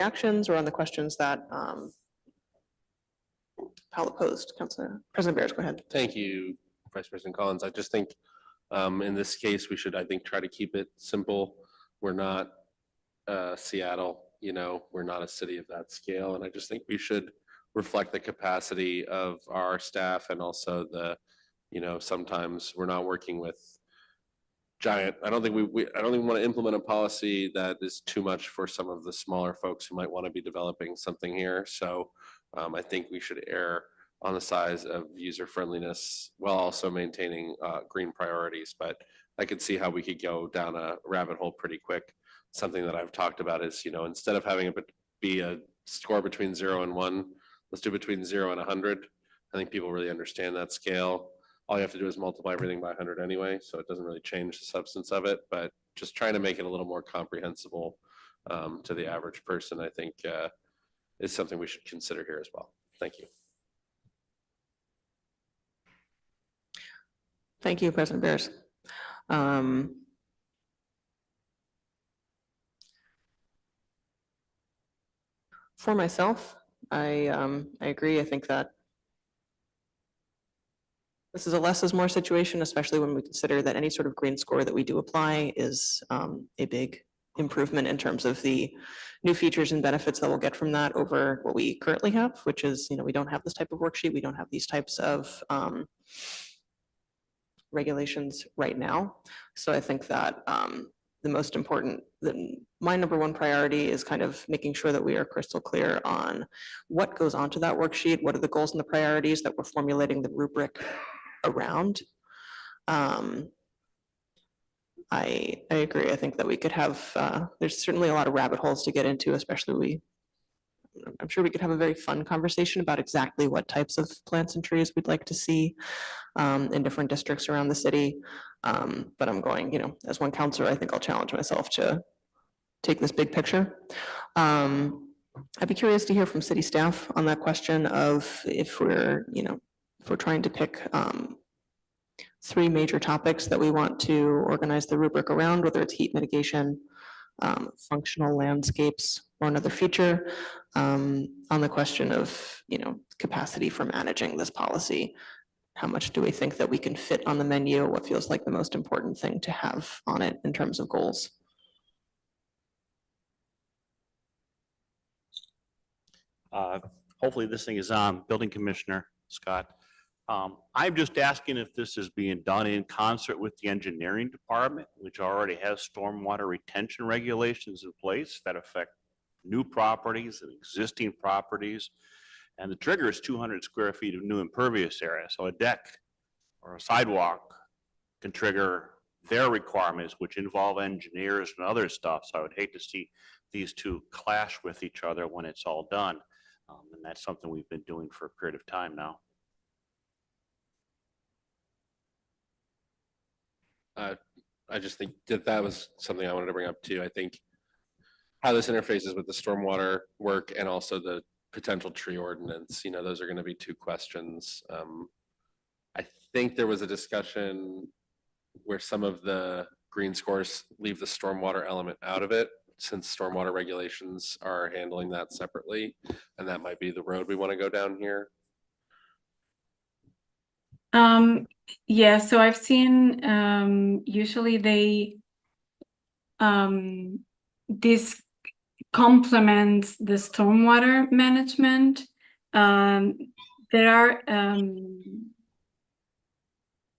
actions or on the questions that Paula posed? President Bears, go ahead. Thank you, Vice President Collins. I just think in this case, we should, I think, try to keep it simple. We're not Seattle, we're not a city of that scale. And I just think we should reflect the capacity of our staff and also the, sometimes we're not working with giant, I don't think I don't even want to implement a policy that is too much for some of the smaller folks who might want to be developing something here. So I think we should err on the size of user friendliness while also maintaining green priorities. But I could see how we could go down a rabbit hole pretty quick. Something that I've talked about is, instead of having it be a score between 0 and 1, let's do between 0 and 100. I think people really understand that scale. All you have to do is multiply everything by 100 anyway, so it doesn't really change the substance of it, but just trying to make it a little more comprehensible to the average person, I think is something we should consider here as well. Thank you. Thank you, President Bears. For myself, I agree. I think that this is a less is more situation, especially when we consider that any sort of green score that we do apply is a big improvement in terms of the new features and benefits that we'll get from that over what we currently have, which is, we don't have this type of worksheet. We don't have these types of regulations right now. So I think that the most important, my number one priority is kind of making sure that we are crystal clear on what goes onto that worksheet, what are the goals and the priorities that we're formulating the rubric around. I agree. I think that we could have, there's certainly a lot of rabbit holes to get into, especially I'm sure we could have a very fun conversation about exactly what types of plants and trees we'd like to see in different districts around the city. But I'm going, as one counselor, I think I'll challenge myself to take this big picture. I'd be curious to hear from city staff on that question of if we're trying to pick 3 major topics that we want to organize the rubric around, whether it's heat mitigation, functional landscapes, or another feature, on the question of, capacity for managing this policy. How much do we think that we can fit on the menu? What feels like the most important thing to have on it in terms of goals? Hopefully this thing is on. Building Commissioner Scott. I'm just asking if this is being done in concert with the engineering department, which already has stormwater retention regulations in place that affect new properties and existing properties. And the trigger is 200 square feet of new impervious area. So a deck or a sidewalk can trigger their requirements, which involve engineers and other stuff. So I would hate to see these two clash with each other when it's all done. And that's something we've been doing for a period of time now. I just think that was something I wanted to bring up too. I think how this interfaces with the stormwater work and also the potential tree ordinance, those are going to be 2 questions. I think there was a discussion where some of the green scores leave the stormwater element out of it, since stormwater regulations are handling that separately, and that might be the road we want to go down here. Yeah, so I've seen usually this complements the stormwater management. There are,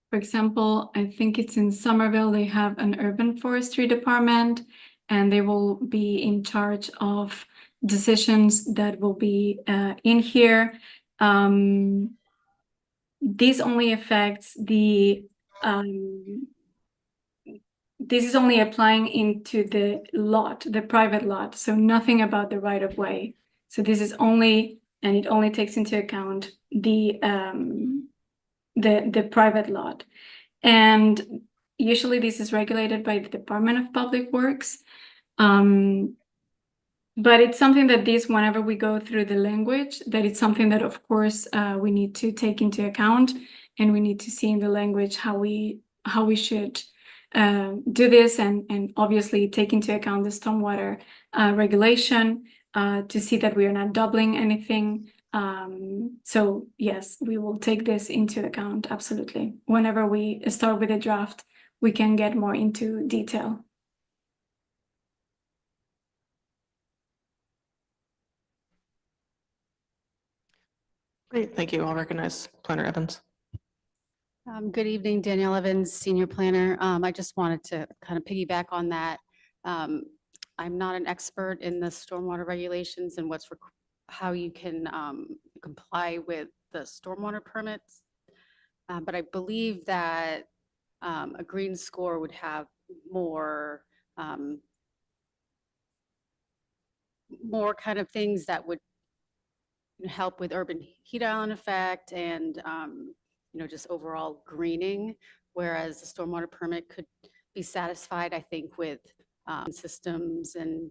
for example, I think it's in Somerville, they have an urban forestry department, and they will be in charge of decisions that will be in here. This only affects the, this is only applying into the lot, the private lot, so nothing about the right of way. So this is only, and it only takes into account the private lot. And usually this is regulated by the Department of Public Works. But it's something that whenever we go through the language, that it's something that, of course, we need to take into account, and we need to see in the language how we should do this, and obviously take into account the stormwater regulation. to see that we are not doubling anything. So yes, we will take this into account, absolutely. Whenever we start with a draft, we can get more into detail. Great, thank you. I'll recognize Planner Evans. Good evening, Danielle Evans, Senior Planner. I just wanted to kind of piggyback on that. I'm not an expert in the stormwater regulations and how you can comply with the stormwater permits. But I believe that a green score would have more kind of things that would help with urban heat island effect and just overall greening, whereas the stormwater permit could be satisfied, I think, with systems and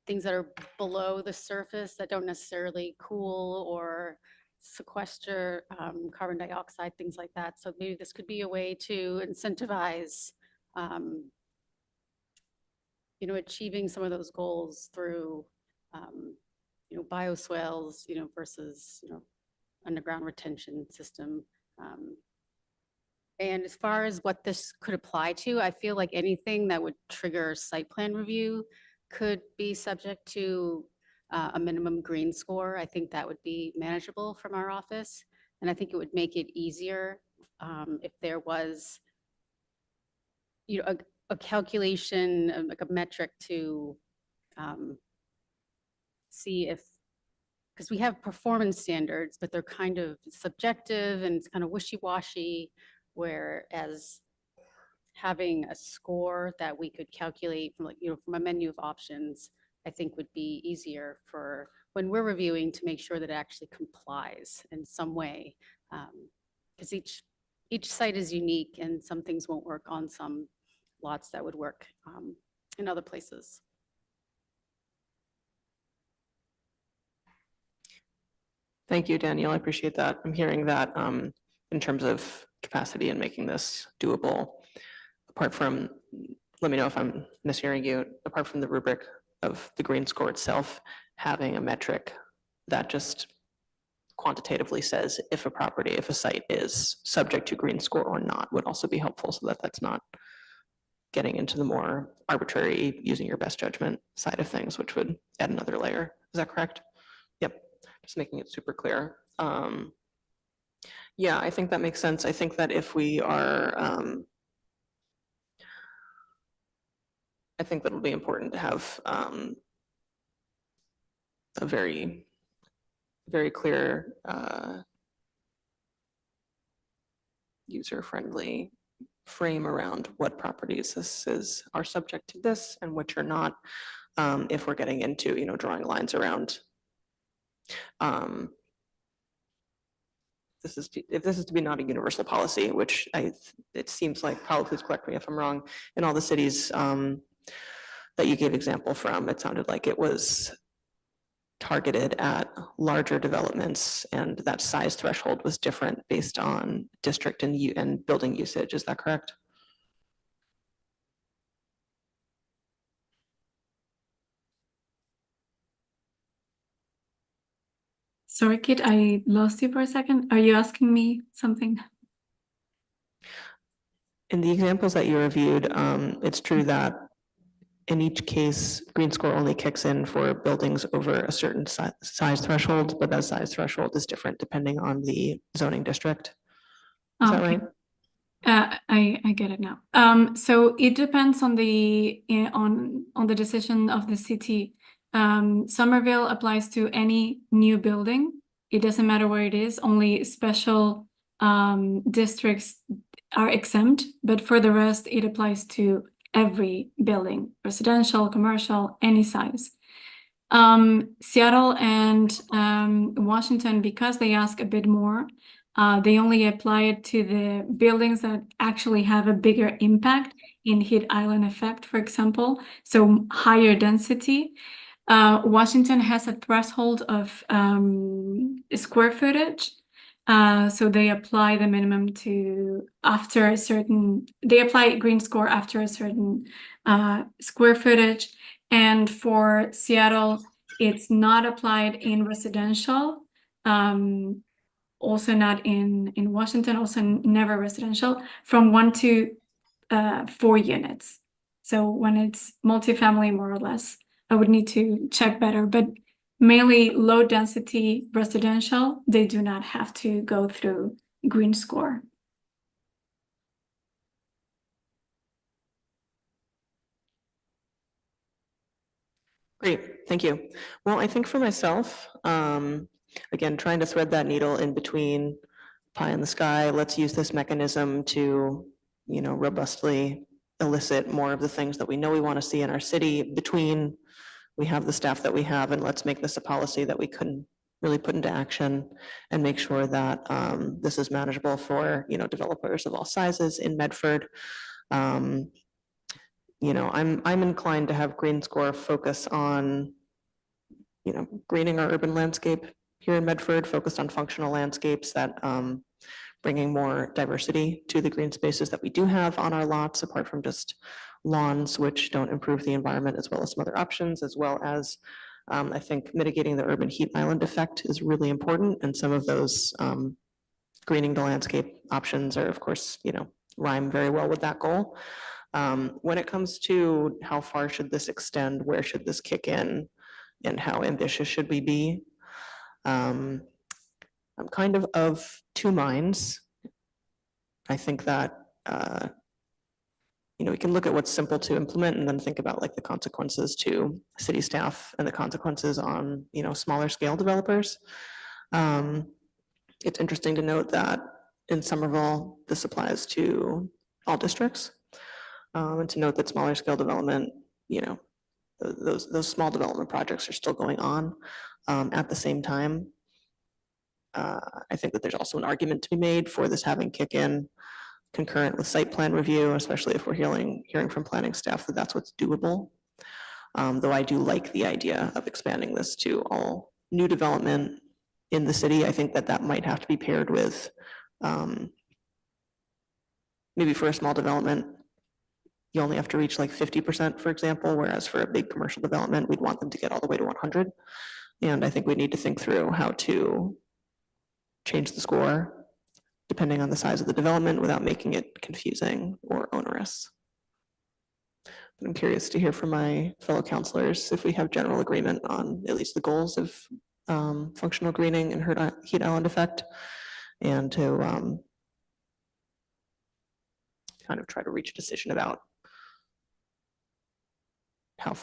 things that are below the surface that don't necessarily cool or sequester carbon dioxide, things like that. So maybe this could be a way to incentivize achieving some of those goals through bioswales, versus underground retention system. And as far as what this could apply to, I feel like anything that would trigger site plan review could be subject to a minimum green score. I think that would be manageable from our office. And I think it would make it easier if there was, a calculation, like a metric to see if, because we have performance standards, but they're kind of subjective and it's kind of wishy-washy, whereas having a score that we could calculate from from a menu of options, I think would be easier for when we're reviewing to make sure that it actually complies in some way. Because each site is unique and some things won't work on some lots that would work in other places. Thank you, Danielle. I appreciate that. I'm hearing that in terms of capacity and making this doable. Apart from, let me know if I'm mishearing you, apart from the rubric of the green score itself, having a metric that just quantitatively says if a site is subject to green score or not would also be helpful, so that that's not getting into the more arbitrary, using your best judgment side of things, which would add another layer. Is that correct? Yep, just making it super clear. Yeah, I think that makes sense. I think that if we are, I think that it'll be important to have a very, very clear user-friendly frame around what properties are subject to this and which are not. If we're getting into, drawing lines around if this is to be not a universal policy, which it seems like, Paula, please correct me if I'm wrong, in all the cities that you gave example from, it sounded like it was targeted at larger developments and that size threshold was different based on district and building usage. Is that correct? Sorry, Kit, I lost you for a second. Are you asking me something? In the examples that you reviewed, it's true that in each case, green score only kicks in for buildings over a certain size threshold, but that size threshold is different depending on the zoning district. Is that right? I get it now. So it depends on the decision of the city. Somerville applies to any new building. It doesn't matter where it is. Only special districts are exempt, but for the rest, it applies to every building, residential, commercial, any size. Seattle and Washington, because they ask a bit more, they only apply it to the buildings that actually have a bigger impact in heat island effect, for example, so higher density. Washington has a threshold of square footage. So they apply the minimum they apply green score after a certain square footage. And for Seattle, it's not applied in residential. Also not in Washington, also never residential, from 1 to 4 units. So when it's multifamily, more or less, I would need to check better, but mainly low density residential, they do not have to go through green score. Great, thank you. Well, I think for myself, again, trying to thread that needle in between pie in the sky, let's use this mechanism to, robustly elicit more of the things that we know we want to see in our city between we have the staff that we have, and let's make this a policy that we can really put into action and make sure that this is manageable for, developers of all sizes in Medford. I'm inclined to have Green Score focus on, greening our urban landscape here in Medford, focused on functional landscapes that bringing more diversity to the green spaces that we do have on our lots, apart from just lawns, which don't improve the environment, as well as some other options, as well as I think mitigating the urban heat island effect is really important. And some of those greening the landscape options are, of course, rhyme very well with that goal. When it comes to how far should this extend, where should this kick in, and how ambitious should we be? I'm kind of two minds. I think that, we can look at what's simple to implement and then think about like the consequences to city staff and the consequences on, smaller scale developers. It's interesting to note that in Somerville, this applies to all districts. And to note that smaller scale development, those small development projects are still going on at the same time. I think that there's also an argument to be made for this having kick in concurrent with site plan review, especially if we're hearing from planning staff that that's what's doable. Though I do like the idea of expanding this to all new development in the city. I think that that might have to be paired with maybe for a small development, you only have to reach like 50%, for example, whereas for a big commercial development, we'd want them to get all the way to 100. And I think we need to think through how to change the score depending on the size of the development without making it confusing or onerous. I'm curious to hear from my fellow counselors if we have general agreement on at least the goals of functional greening and heat island effect, and to kind of try to reach a decision about how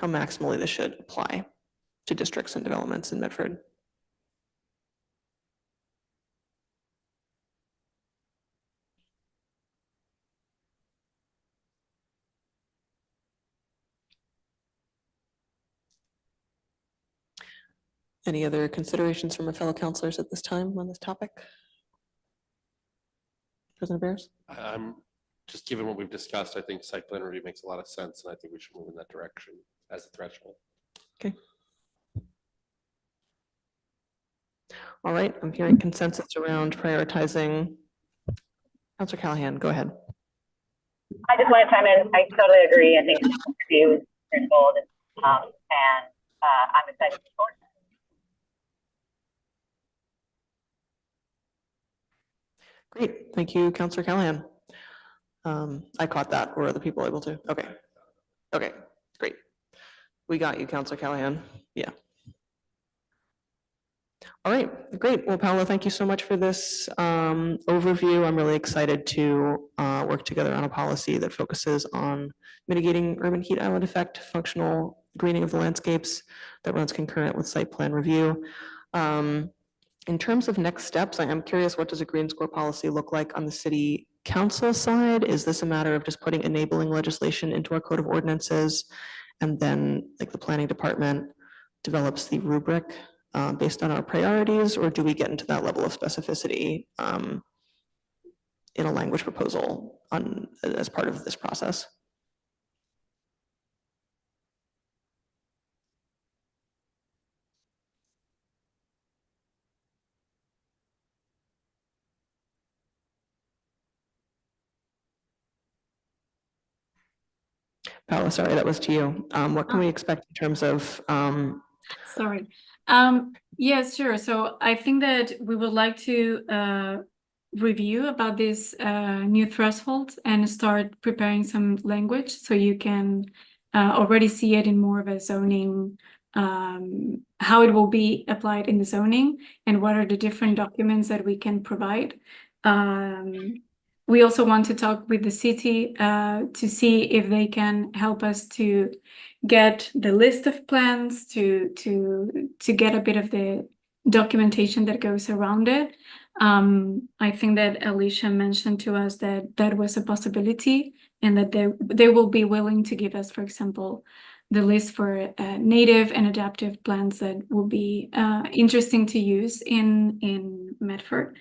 maximally this should apply to districts and developments in Medford. Any other considerations from my fellow counselors at this time on this topic? President Barris? I'm just given what we've discussed, I think site plan review makes a lot of sense, and I think we should move in that direction as a threshold. Okay. All right, I'm hearing consensus around prioritizing. Councilor Callahan, go ahead. I just want to chime in. I totally agree. I think review is critical, and I'm excited for it. Great, thank you, Councilor Callahan. I caught that. Were other people able to? Okay. Okay, great. We got you, Councilor Callahan. Yeah. All right, great. Well, Paolo, thank you so much for this overview. I'm really excited to work together on a policy that focuses on mitigating urban heat island effect, functional greening of the landscapes that runs concurrent with site plan review. In terms of next steps, I am curious, what does a green score policy look like on the city council side? Is this a matter of just putting enabling legislation into our code of ordinances, and then like the planning department develops the rubric based on our priorities, or do we get into that level of specificity in a language proposal as part of this process? Paula, sorry, that was to you. What can we expect in terms of, Sorry. Yes, sure. So I think that we would like to review about this new threshold and start preparing some language so you can already see it in more of a zoning, how it will be applied in the zoning and what are the different documents that we can provide. We also want to talk with the city to see if they can help us to get the list of plans, to get a bit of the documentation that goes around it. I think that Alicia mentioned to us that that was a possibility and that they will be willing to give us, for example, the list for native and adaptive plants that will be interesting to use in Medford.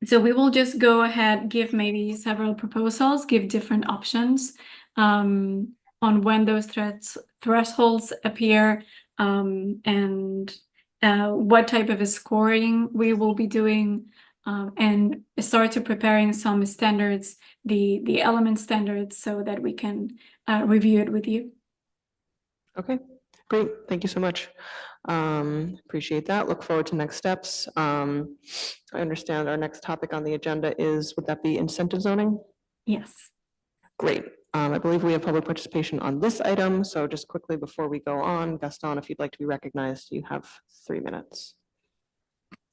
So we will just go ahead, give maybe several proposals, give different options on when those thresholds appear and what type of a scoring we will be doing and start to preparing some standards, the element standards, so that we can review it with you. okay, great. Thank you so much. Appreciate that. Look forward to next steps. I understand our next topic on the agenda is, would that be incentive zoning? Yes. Great. I believe we have public participation on this item. So just quickly before we go on, Gaston, if you'd like to be recognized, you have 3 minutes.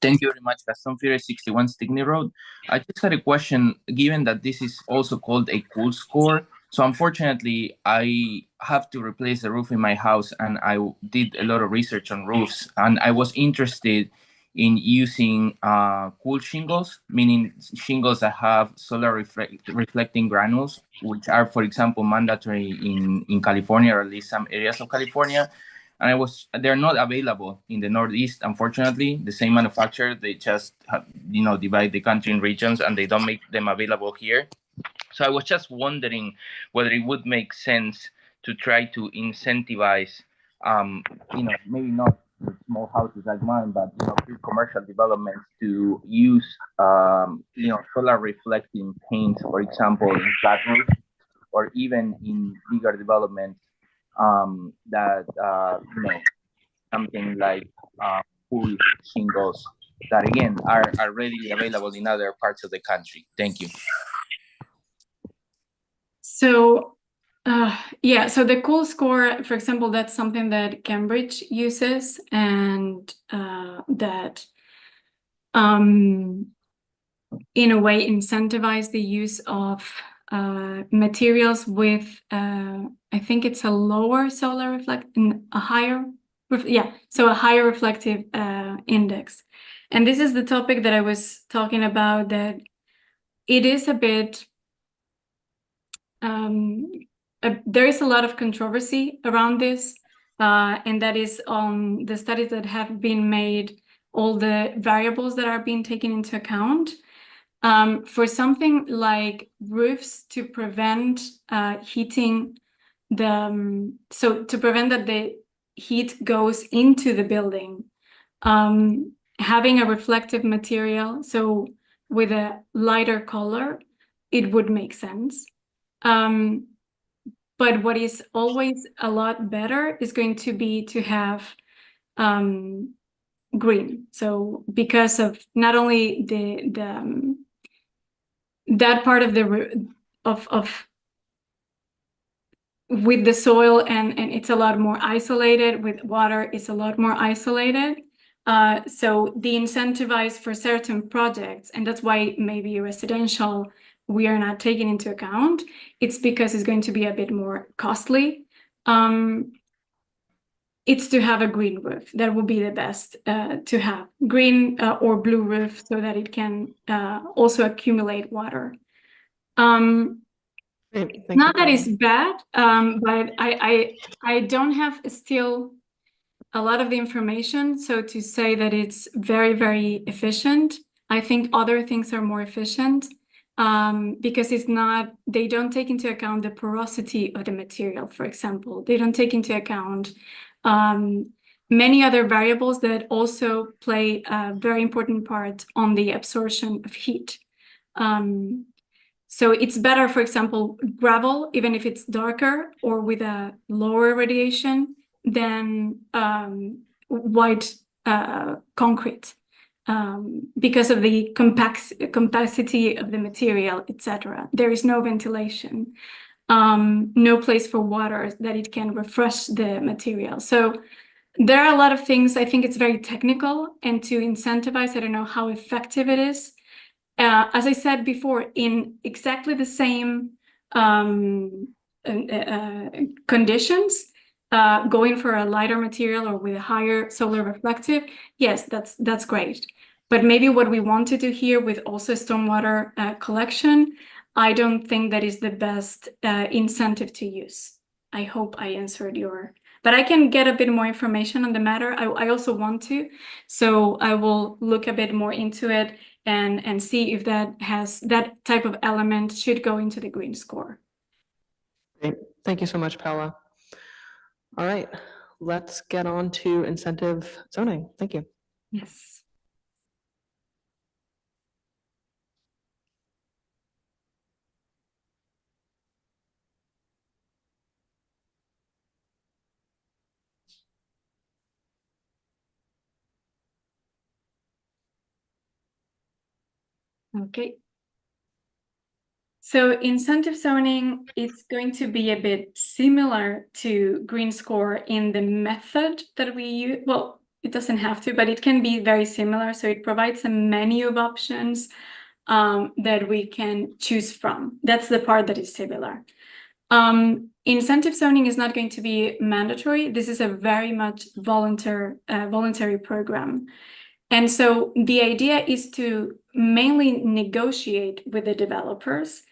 Thank you very much, Gaston Fierro, 61 Stickney Road. I just had a question, given that this is also called a cool score. So unfortunately, I have to replace the roof in my house, and I did a lot of research on roofs, and I was interested in using cool shingles, meaning shingles that have solar reflecting granules, which are, for example, mandatory in California, or at least some areas of California. And they're not available in the Northeast, unfortunately. The same manufacturer, they just divide the country in regions, and they don't make them available here. So I was just wondering whether it would make sense to try to incentivize, maybe not small houses like mine, but big commercial developments to use, solar reflecting paints, for example, in flat roofs, or even in bigger developments something like cool shingles that again are readily available in other parts of the country. Thank you. So so the cool score, for example, that's something that Cambridge uses, and that in a way incentivize the use of materials with I think it's a lower solar a higher reflective index. And this is the topic that I was talking about, that it is a bit there is a lot of controversy around this, and that is on the studies that have been made, all the variables that are being taken into account. For something like roofs, to prevent heating to prevent that the heat goes into the building, having a reflective material, so with a lighter color, it would make sense. But what is always a lot better is going to be to have green. So because of not only that part of the with the soil, and it's a lot more isolated, with water it's a lot more isolated. So the incentivize for certain projects, and that's why maybe residential we are not taking into account, it's because it's going to be a bit more costly. It's to have a green roof. That would be the best, to have green or blue roof, so that it can also accumulate water. Not that it's bad, but I don't have still a lot of the information. So to say that it's very, very efficient, I think other things are more efficient, because they don't take into account the porosity of the material, for example. They don't take into account many other variables that also play a very important part on the absorption of heat. So it's better, for example, gravel, even if it's darker or with a lower radiation than white concrete, because of the compacity of the material, etc. There is no ventilation, no place for water that it can refresh the material. So there are a lot of things. I think it's very technical, and to incentivize, I don't know how effective it is. As I said before, in exactly the same conditions, going for a lighter material or with a higher solar reflective, yes, that's great. But maybe what we want to do here with also stormwater collection, I don't think that is the best incentive to use. I hope I answered your, but I can get a bit more information on the matter. I also want to, so I will look a bit more into it and see if that type of element should go into the green score. Great. Thank you so much, Paula. All right, let's get on to incentive zoning. Thank you. Yes. Okay. So incentive zoning, it's going to be a bit similar to green score in the method that we use. Well, it doesn't have to, but it can be very similar. So it provides a menu of options that we can choose from. That's the part that is similar. Incentive zoning is not going to be mandatory. This is a very much voluntary program. And so the idea is to mainly negotiate with the developers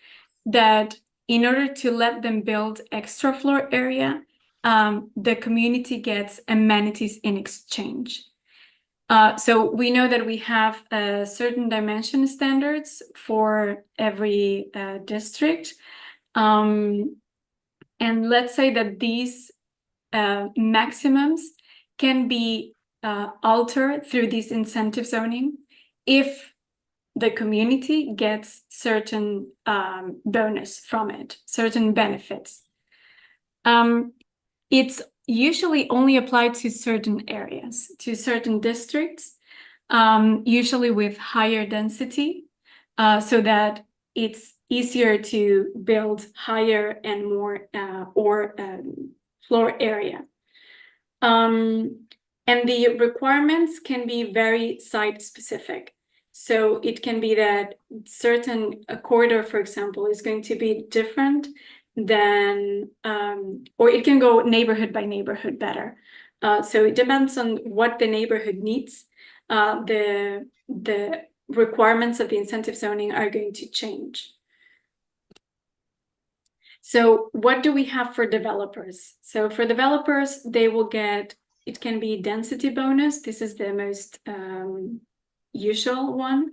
that in order to let them build extra floor area, the community gets amenities in exchange. So we know that we have certain dimension standards for every district. And let's say that these maximums can be altered through this incentive zoning if the community gets certain bonus from it, certain benefits. It's usually only applied to certain areas, to certain districts, usually with higher density, so that it's easier to build higher and more floor area. And the requirements can be very site specific. So it can be that a corridor, for example, is going to be different than, or it can go neighborhood by neighborhood better. So it depends on what the neighborhood needs. The requirements of the incentive zoning are going to change. So what do we have for developers? So for developers, they will get, it can be density bonus. This is the most usual one.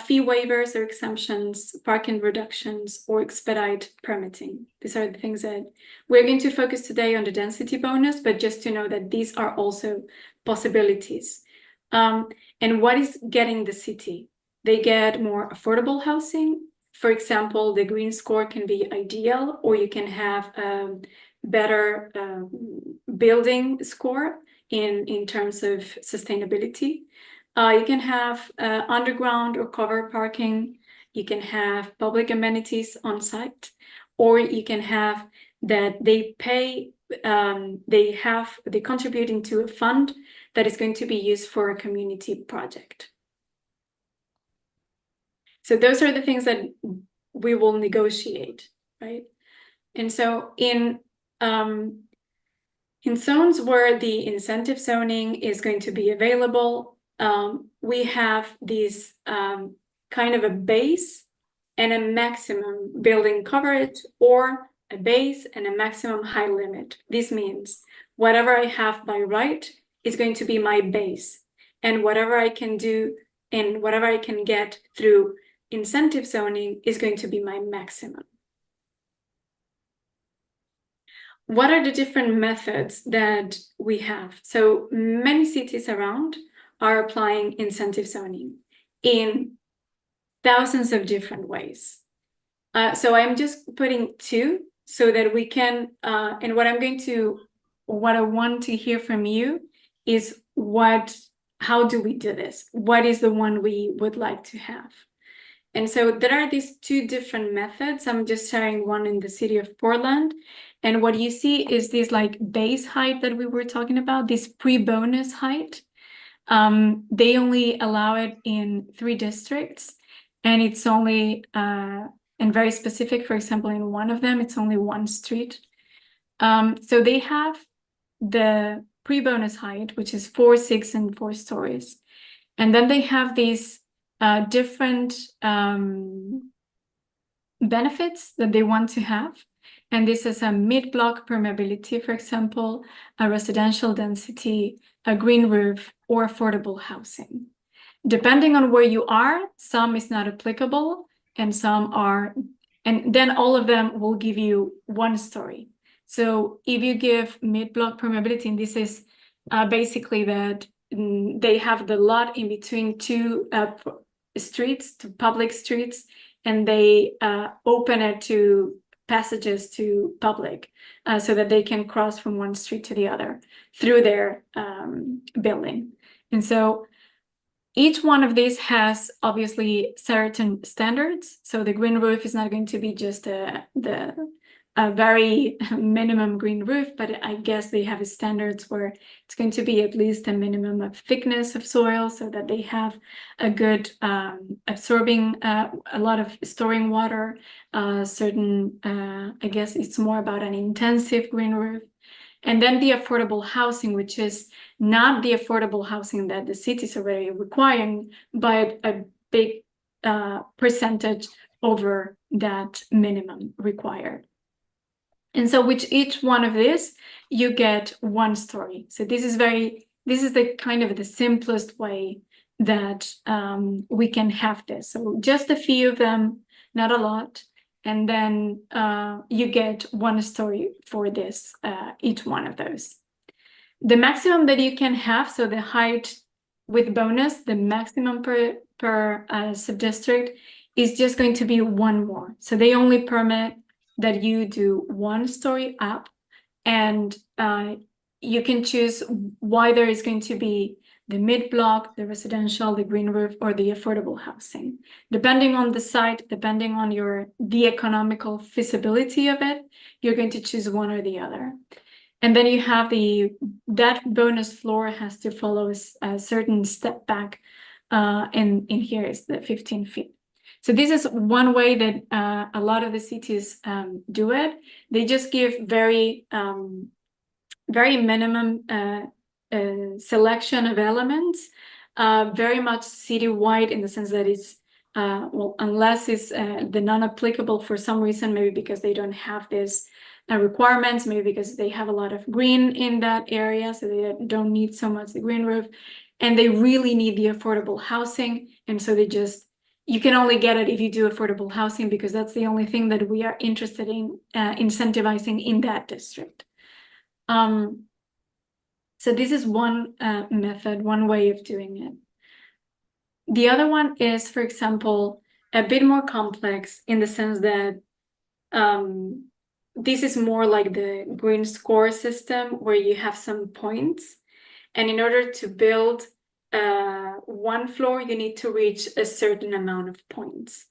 Fee waivers or exemptions, parking reductions, or expedite permitting. These are the things that we're going to focus today on, the density bonus, but just to know that these are also possibilities. And what is getting the city? They get more affordable housing. For example, the green score can be ideal, or you can have a better building score in terms of sustainability. You can have underground or covered parking. You can have public amenities on site, or you can have that they pay, they contribute into a fund that is going to be used for a community project. So those are the things that we will negotiate, right? And so in zones where the incentive zoning is going to be available, we have this kind of a base and a maximum building coverage, or a base and a maximum height limit. This means whatever I have by right is going to be my base, and whatever I can do and whatever I can get through incentive zoning is going to be my maximum. What are the different methods that we have? So many cities around are applying incentive zoning in thousands of different ways. So I'm just putting 2 so that we can, and what I want to hear from you is how do we do this? What is the one we would like to have? And so there are these 2 different methods. I'm just sharing one in the city of Portland. And what you see is this like base height that we were talking about, this pre-bonus height. They only allow it in 3 districts, and it's only, and very specific, for example, in one of them, it's only 1 street. So they have the pre-bonus height, which is 4, 6, and 4 stories. And then they have these different benefits that they want to have. And this is a mid-block permeability, for example, a residential density, a green roof, or affordable housing. Depending on where you are, some is not applicable and some are, and then all of them will give you 1 story. So if you give mid-block permeability, and this is basically that they have the lot in between 2 streets, 2 public streets, and they open it to passages to public so that they can cross from one street to the other through their building. And so each one of these has obviously certain standards. So the green roof is not going to be just a very minimum green roof, but I guess they have standards where it's going to be at least a minimum of thickness of soil so that they have a good absorbing a lot of storing water, I guess it's more about an intensive green roof. And then the affordable housing, which is not the affordable housing that the city is already requiring, but a big percentage over that minimum required. And so with each one of these, you get 1 story. So this is the kind of the simplest way that we can have this. So just a few of them, not a lot. And then you get 1 story for this, each one of those. The maximum that you can have, so the height with bonus, the maximum per sub-district is just going to be 1 more. So they only permit that you do 1 story up, and you can choose whether it's going to be the mid-block, the residential, the green roof, or the affordable housing. Depending on the site, depending on the economical feasibility of it, you're going to choose one or the other. And then you have that bonus floor has to follow a certain step back, and in here is the 15 feet. So this is one way that a lot of the cities do it. They just give very minimum selection of elements, very much citywide in the sense that it's, well, unless it's the non-applicable for some reason, maybe because they don't have this requirements, maybe because they have a lot of green in that area, so they don't need so much the green roof, and they really need the affordable housing, and so you can only get it if you do affordable housing, because that's the only thing that we are interested in incentivizing in that district. So this is one method, one way of doing it. The other one is, for example, a bit more complex in the sense that this is more like the green score system where you have some points. And in order to build 1 floor, you need to reach a certain amount of points.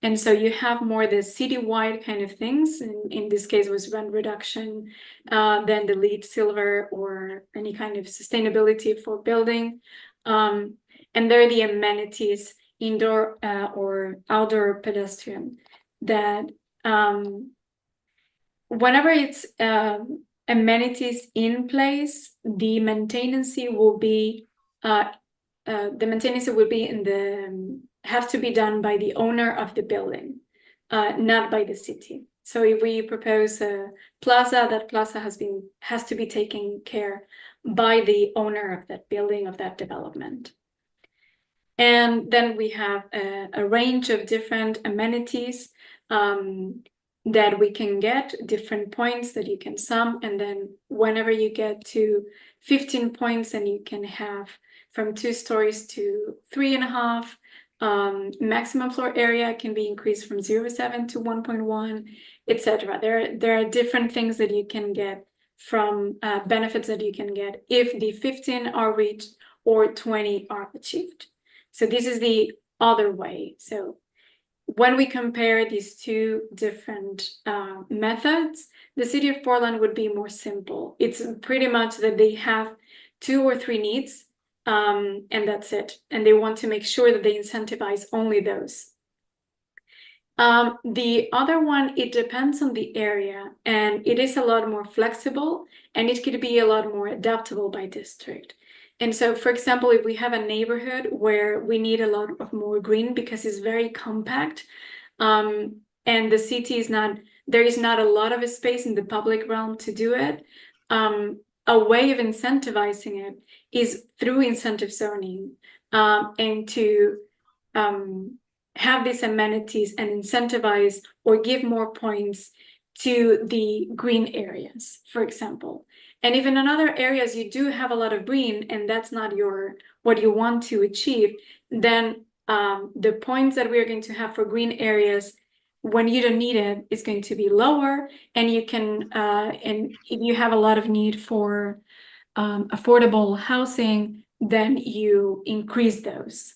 And so you have more the citywide kind of things. In this case, was rent reduction, then the LEED Silver or any kind of sustainability for building. And there are the amenities, indoor or outdoor pedestrian, that whenever it's amenities in place, the maintenance will be have to be done by the owner of the building, not by the city. So if we propose a plaza, that plaza has to be taken care by the owner of that building, of that development. And then we have a range of different amenities that we can get, different points that you can sum, and then whenever you get to 15 points, then you can have from 2 stories to 3.5, Maximum floor area can be increased from 0.7 to 1.1, etc. There are different things that you can get from benefits that you can get if the 15 are reached or 20 are achieved. So this is the other way. So when we compare these two different methods, the city of Portland would be more simple. It's pretty much that they have 2 or 3 needs, and that's it. And they want to make sure that they incentivize only those. The other one, it depends on the area, and it is a lot more flexible, and it could be a lot more adaptable by district. And so, for example, if we have a neighborhood where we need a lot of more green because it's very compact, and the city is not, there is not a lot of space in the public realm to do it, a way of incentivizing it is through incentive zoning, and to have these amenities and incentivize or give more points to the green areas, for example. And even in other areas you do have a lot of green and that's not what you want to achieve, then the points that we're going to have for green areas when you don't need it is going to be lower, and you can and if you have a lot of need for affordable housing, then you increase those.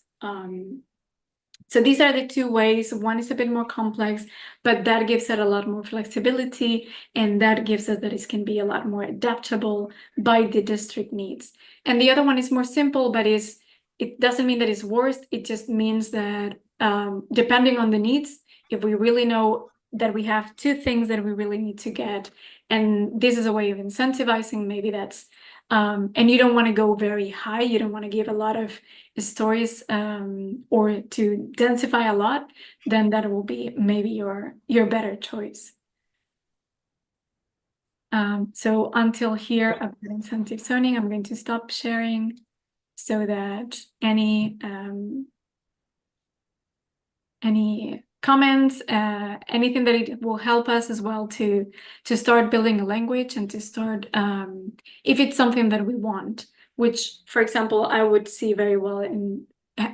So these are the two ways. One is a bit more complex, but that gives it a lot more flexibility, and that gives us that it can be a lot more adaptable by the district needs. And the other one is more simple, but it doesn't mean that it's worse. It just means that depending on the needs, if we really know that we have 2 things that we really need to get, and this is a way of incentivizing, maybe that's and you don't want to go very high, you don't want to give a lot of stories or to densify a lot, then that will be maybe your better choice. So until here about incentive zoning, I'm going to stop sharing so that any comments, anything that it will help us as well to start building a language and to start, if it's something that we want, which, for example, I would see very well in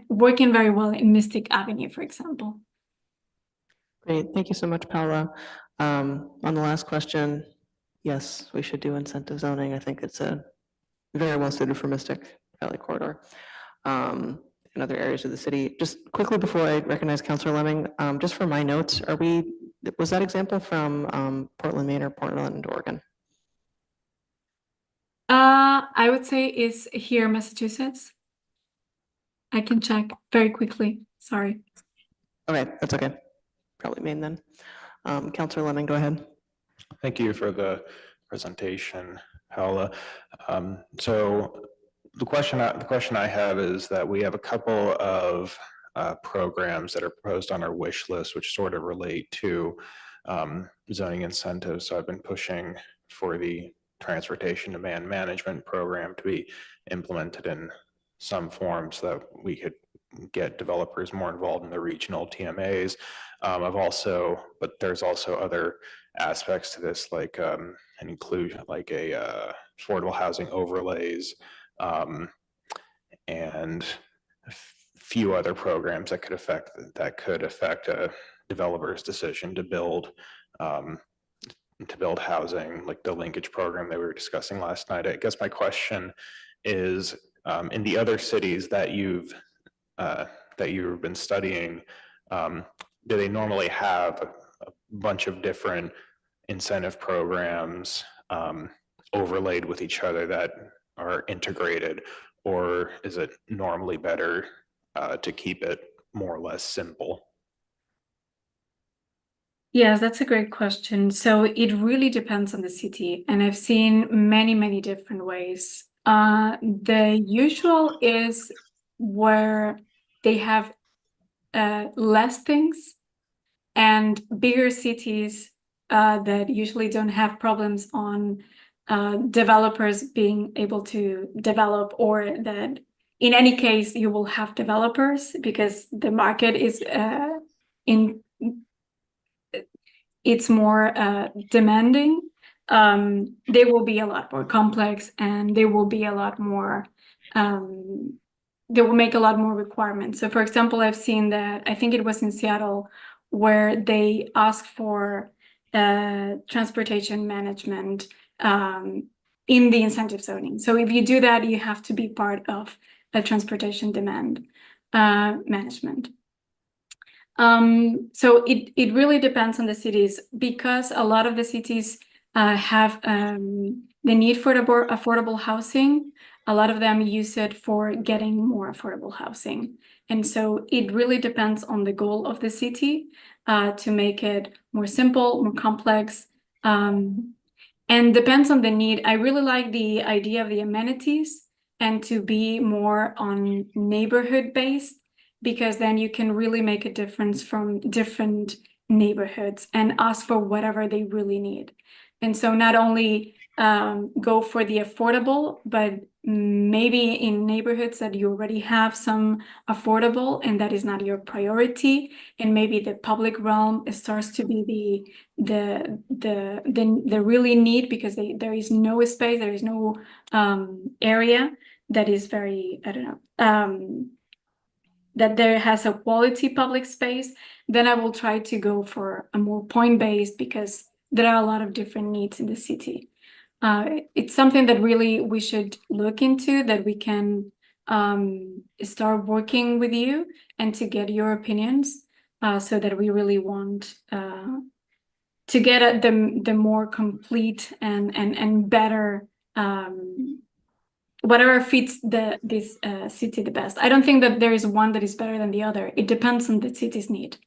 working very well in Mystic Avenue, for example. Great, thank you so much, Paula. On the last question, yes, we should do incentive zoning. I think it's very well suited for Mystic Valley Corridor. In other areas of the city. Just quickly before I recognize Councilor Lemming, just for my notes, was that example from Portland, Maine or Portland, Oregon? I would say is here, Massachusetts. I can check very quickly, sorry. Okay, that's okay. Probably Maine then. Councilor Lemming, go ahead. Thank you for the presentation, Paula. So the question I have is that we have a couple of programs that are proposed on our wish list, which sort of relate to zoning incentives. So I've been pushing for the transportation demand management program to be implemented in some form so that we could get developers more involved in the regional TMAs. But there's also other aspects to this, like an inclusion, like a affordable housing overlays, and a few other programs that could affect a developer's decision to build housing, like the linkage program that we were discussing last night. I guess my question is, in the other cities that you've been studying, do they normally have a bunch of different incentive programs overlaid with each other that are integrated, or is it normally better to keep it more or less simple? Yes, that's a great question. So it really depends on the city, and I've seen many different ways. The usual is where they have less things, and bigger cities that usually don't have problems on developers being able to develop, or that in any case you will have developers because the market is it's more demanding. They will be a lot more complex, and they will be a lot more they will make a lot more requirements. So for example, I've seen that, I think it was in Seattle, where they asked for transportation management in the incentive zoning. So if you do that, you have to be part of a transportation demand management. So it really depends on the cities, because a lot of the cities have the need for affordable housing. A lot of them use it for getting more affordable housing. And so it really depends on the goal of the city to make it more simple, more complex, and depends on the need. I really like the idea of the amenities and to be more on neighborhood based, because then you can really make a difference from different neighborhoods and ask for whatever they really need. And so not only go for the affordable, but maybe in neighborhoods that you already have some affordable and that is not your priority, and maybe the public realm starts to be the really need, because there is no space, there is no area that is very, I don't know, that there has a quality public space, then I will try to go for a more point-based, because there are a lot of different needs in the city. It's something that really we should look into, that we can start working with you and to get your opinions, so that we really want to get at the more complete and better whatever fits this city the best. I don't think that there is one that is better than the other. It depends on the city's need.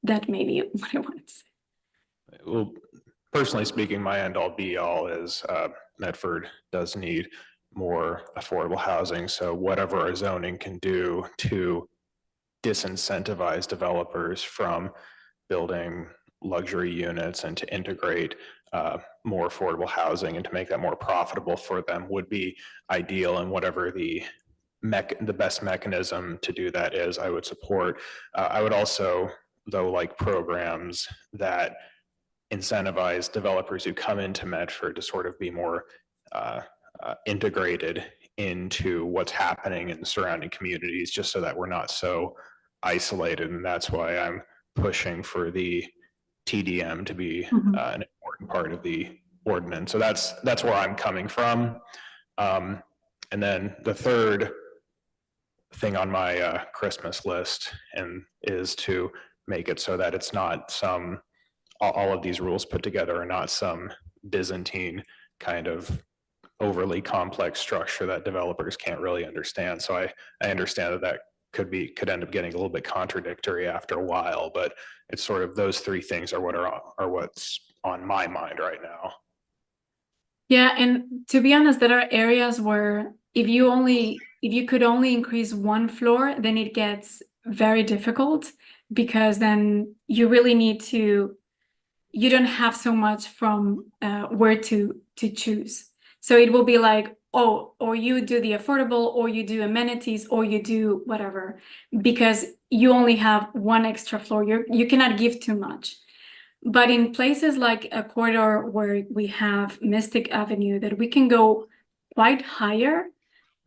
That may be what I wanted to say. Well, personally speaking, my end all be all is Medford does need more affordable housing. So whatever our zoning can do to disincentivize developers from building luxury units and to integrate more affordable housing and to make that more profitable for them would be ideal. And whatever the best mechanism to do that is, I would support. I would also, though, like programs that incentivize developers who come into Medford to sort of be more integrated into what's happening in the surrounding communities, just so that we're not so isolated. And that's why I'm pushing for the TDM to be an important part of the ordinance. So that's where I'm coming from. And then the third thing on my Christmas list is to make it so that it's not all of these rules put together are not some Byzantine kind of overly complex structure that developers can't really understand. So I understand that could end up getting a little bit contradictory after a while, but it's sort of those three things are what's on my mind right now. Yeah, and to be honest, there are areas where if you could only increase one floor, then it gets very difficult, because then you really need to, you don't have so much from where to choose. So it will be like, oh, or you do the affordable, or you do amenities, or you do whatever, because you only have one extra floor. You cannot give too much. But in places like a corridor where we have Mystic Avenue, that we can go quite higher,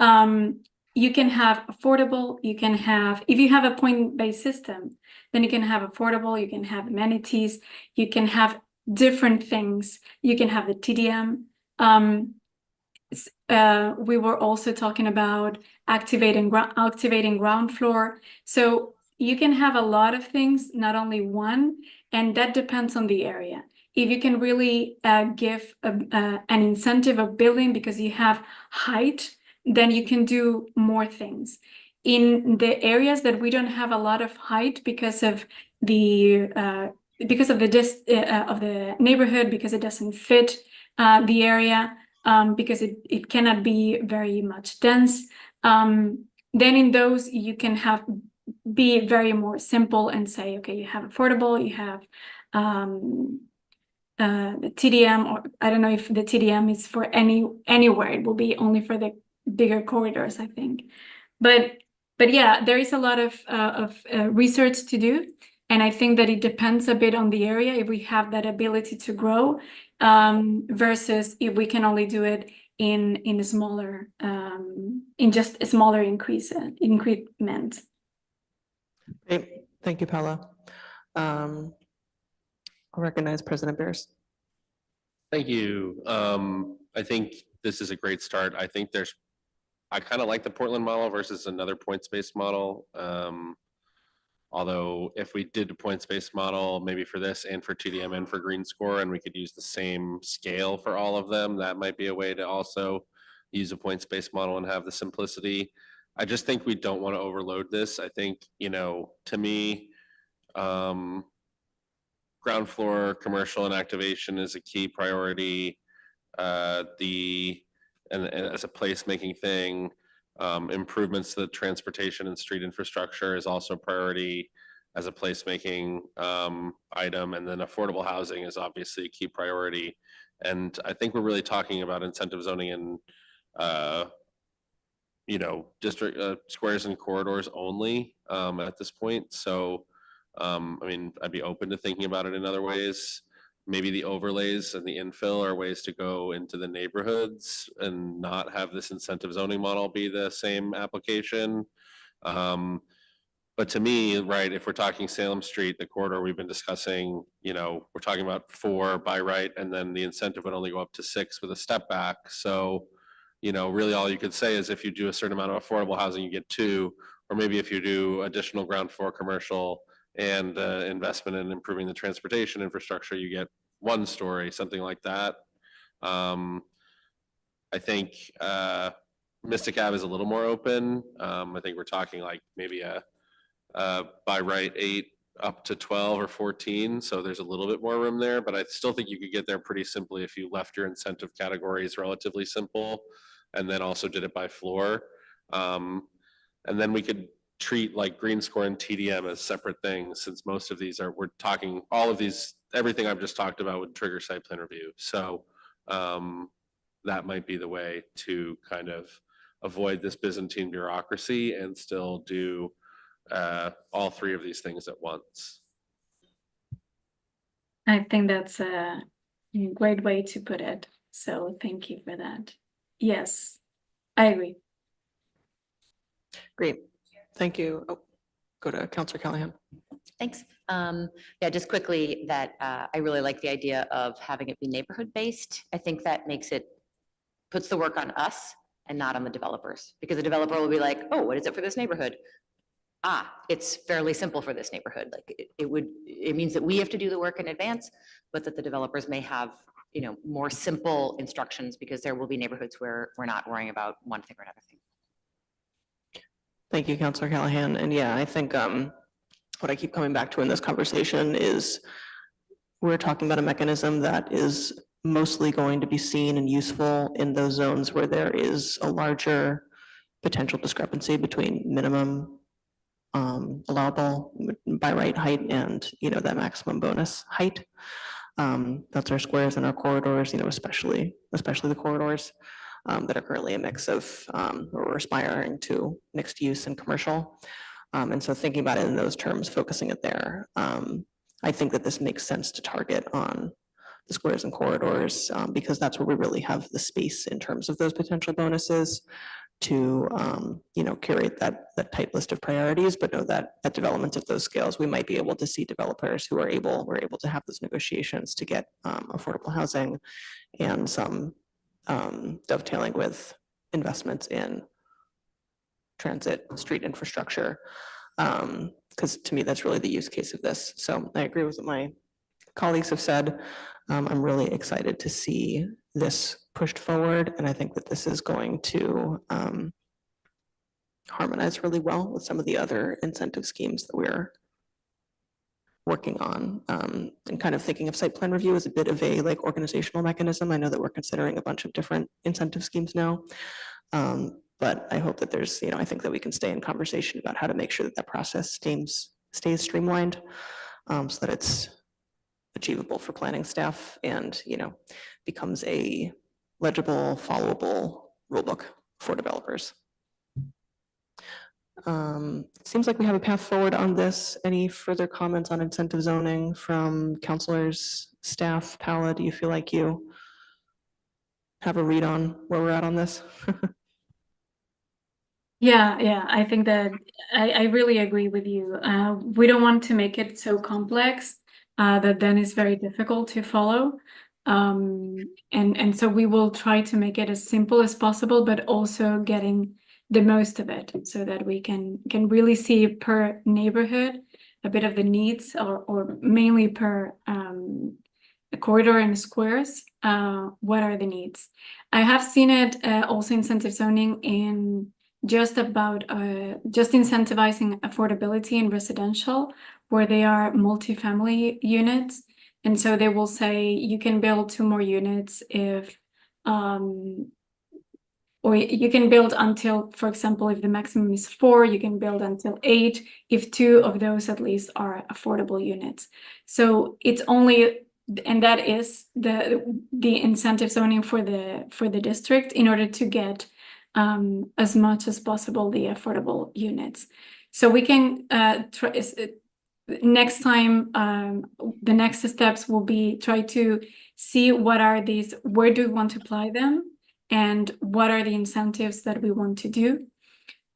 you can have affordable, you can have, if you have a point-based system, then you can have affordable, you can have amenities, you can have different things, you can have the TDM. We were also talking about activating ground floor. So you can have a lot of things, not only one, and that depends on the area. If you can really give an incentive of building because you have height, then you can do more things. In the areas that we don't have a lot of height because of the neighborhood, because it doesn't fit the area, because it cannot be very much dense, then in those you can be very more simple and say, okay, you have affordable, you have the TDM, or I don't know if the TDM is for anywhere. It will be only for the bigger corridors, I think. But yeah, there is a lot of research to do, and I think that it depends a bit on the area if we have that ability to grow, versus if we can only do it in a smaller, in just a smaller increment. Great, thank you, Paula. I'll recognize President Bears. Thank you. I think this is a great start. I think I kind of like the Portland model versus another points-based model. Although if we did a points-based model, maybe for this and for TDM and for green score, and we could use the same scale for all of them, that might be a way to also use a points-based model and have the simplicity. I just think we don't want to overload this. I think, to me, ground floor commercial and activation is a key priority. And as a placemaking thing, improvements to the transportation and street infrastructure is also a priority as a placemaking item. And then affordable housing is obviously a key priority. And I think we're really talking about incentive zoning and, district squares and corridors only at this point. So, I'd be open to thinking about it in other ways. Maybe the overlays and the infill are ways to go into the neighborhoods and not have this incentive zoning model be the same application. But to me, right, if we're talking Salem Street, the corridor we've been discussing, we're talking about 4 by right, and then the incentive would only go up to 6 with a step back. So, really all you could say is if you do a certain amount of affordable housing, you get 2, or maybe if you do additional ground floor commercial and investment in improving the transportation infrastructure, you get 1 story, something like that. I think Mystic Ave is a little more open. I think we're talking like maybe a by right 8 up to 12 or 14. So there's a little bit more room there, but I still think you could get there pretty simply if you left your incentive categories relatively simple and then also did it by floor. And then we could treat like green score and TDM as separate things, since most of these we're talking all of these, everything I've just talked about would trigger site plan review. So that might be the way to kind of avoid this Byzantine bureaucracy and still do all 3 of these things at once. I think that's a great way to put it. So thank you for that. Yes, I agree. Great, thank you. Oh, go to Councilor Callahan. Thanks. Yeah, just quickly that I really like the idea of having it be neighborhood based. I think that puts the work on us and not on the developers, because the developer will be like, oh, what is it for this neighborhood? It's fairly simple for this neighborhood. Like it means that we have to do the work in advance, but that the developers may have, more simple instructions, because there will be neighborhoods where we're not worrying about one thing or another thing. Thank you, Councilor Callahan. And yeah, I think what I keep coming back to in this conversation is we're talking about a mechanism that is mostly going to be seen and useful in those zones where there is a larger potential discrepancy between minimum allowable by right height and, that maximum bonus height. That's our squares and our corridors, especially the corridors that are currently a mix of, or aspiring to mixed use and commercial. And so thinking about it in those terms, focusing it there, I think that this makes sense to target on the squares and corridors, because that's where we really have the space in terms of those potential bonuses to, curate that tight list of priorities, but know that at development of those scales, we might be able to see developers who we're able to have those negotiations to get affordable housing and some dovetailing with investments in transit, street infrastructure, because to me, that's really the use case of this. So I agree with what my colleagues have said. I'm really excited to see this pushed forward, and I think that this is going to harmonize really well with some of the other incentive schemes that we're working on, and kind of thinking of site plan review as a bit of a organizational mechanism. I know that we're considering a bunch of different incentive schemes now, but I hope that there's, I think that we can stay in conversation about how to make sure that that process stays streamlined, so that it's achievable for planning staff and, becomes a legible, followable rulebook for developers. Seems like we have a path forward on this. Any further comments on incentive zoning from counselors, staff? Paula, do you feel like you have a read on where we're at on this? Yeah, I think that I really agree with you. We don't want to make it so complex that then it's very difficult to follow. And so we will try to make it as simple as possible, but also getting the most of it so that we can really see per neighborhood a bit of the needs or mainly per corridor and squares, what are the needs. I have seen it also incentive zoning in just incentivizing affordability in residential where they are multifamily units. And so they will say you can build 2 more units if or you can build until, for example, if the maximum is 4, you can build until 8 if 2 of those at least are affordable units. So it's only, and that is the incentive zoning for the district in order to get as much as possible the affordable units. So we can next time, the next steps will be try to see what are these, where do we want to apply them, and what are the incentives that we want to do,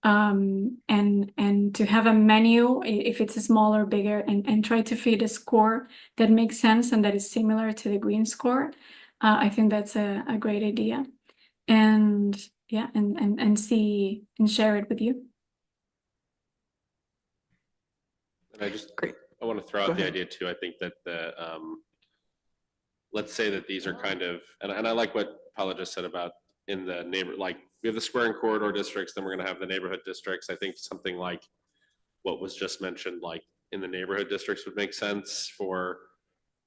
and to have a menu, if it's a smaller, bigger, and try to fit a score that makes sense and that is similar to the green score. I think that's a great idea, and yeah, and see and share it with you. And I just, Great. I want to throw Go out the ahead. idea too. I think that let's say that these are kind of, and I like what Paula just said about in the neighbor, like we have the square and corridor districts, then we're going to have the neighborhood districts. I think something like what was just mentioned, like in the neighborhood districts would make sense for,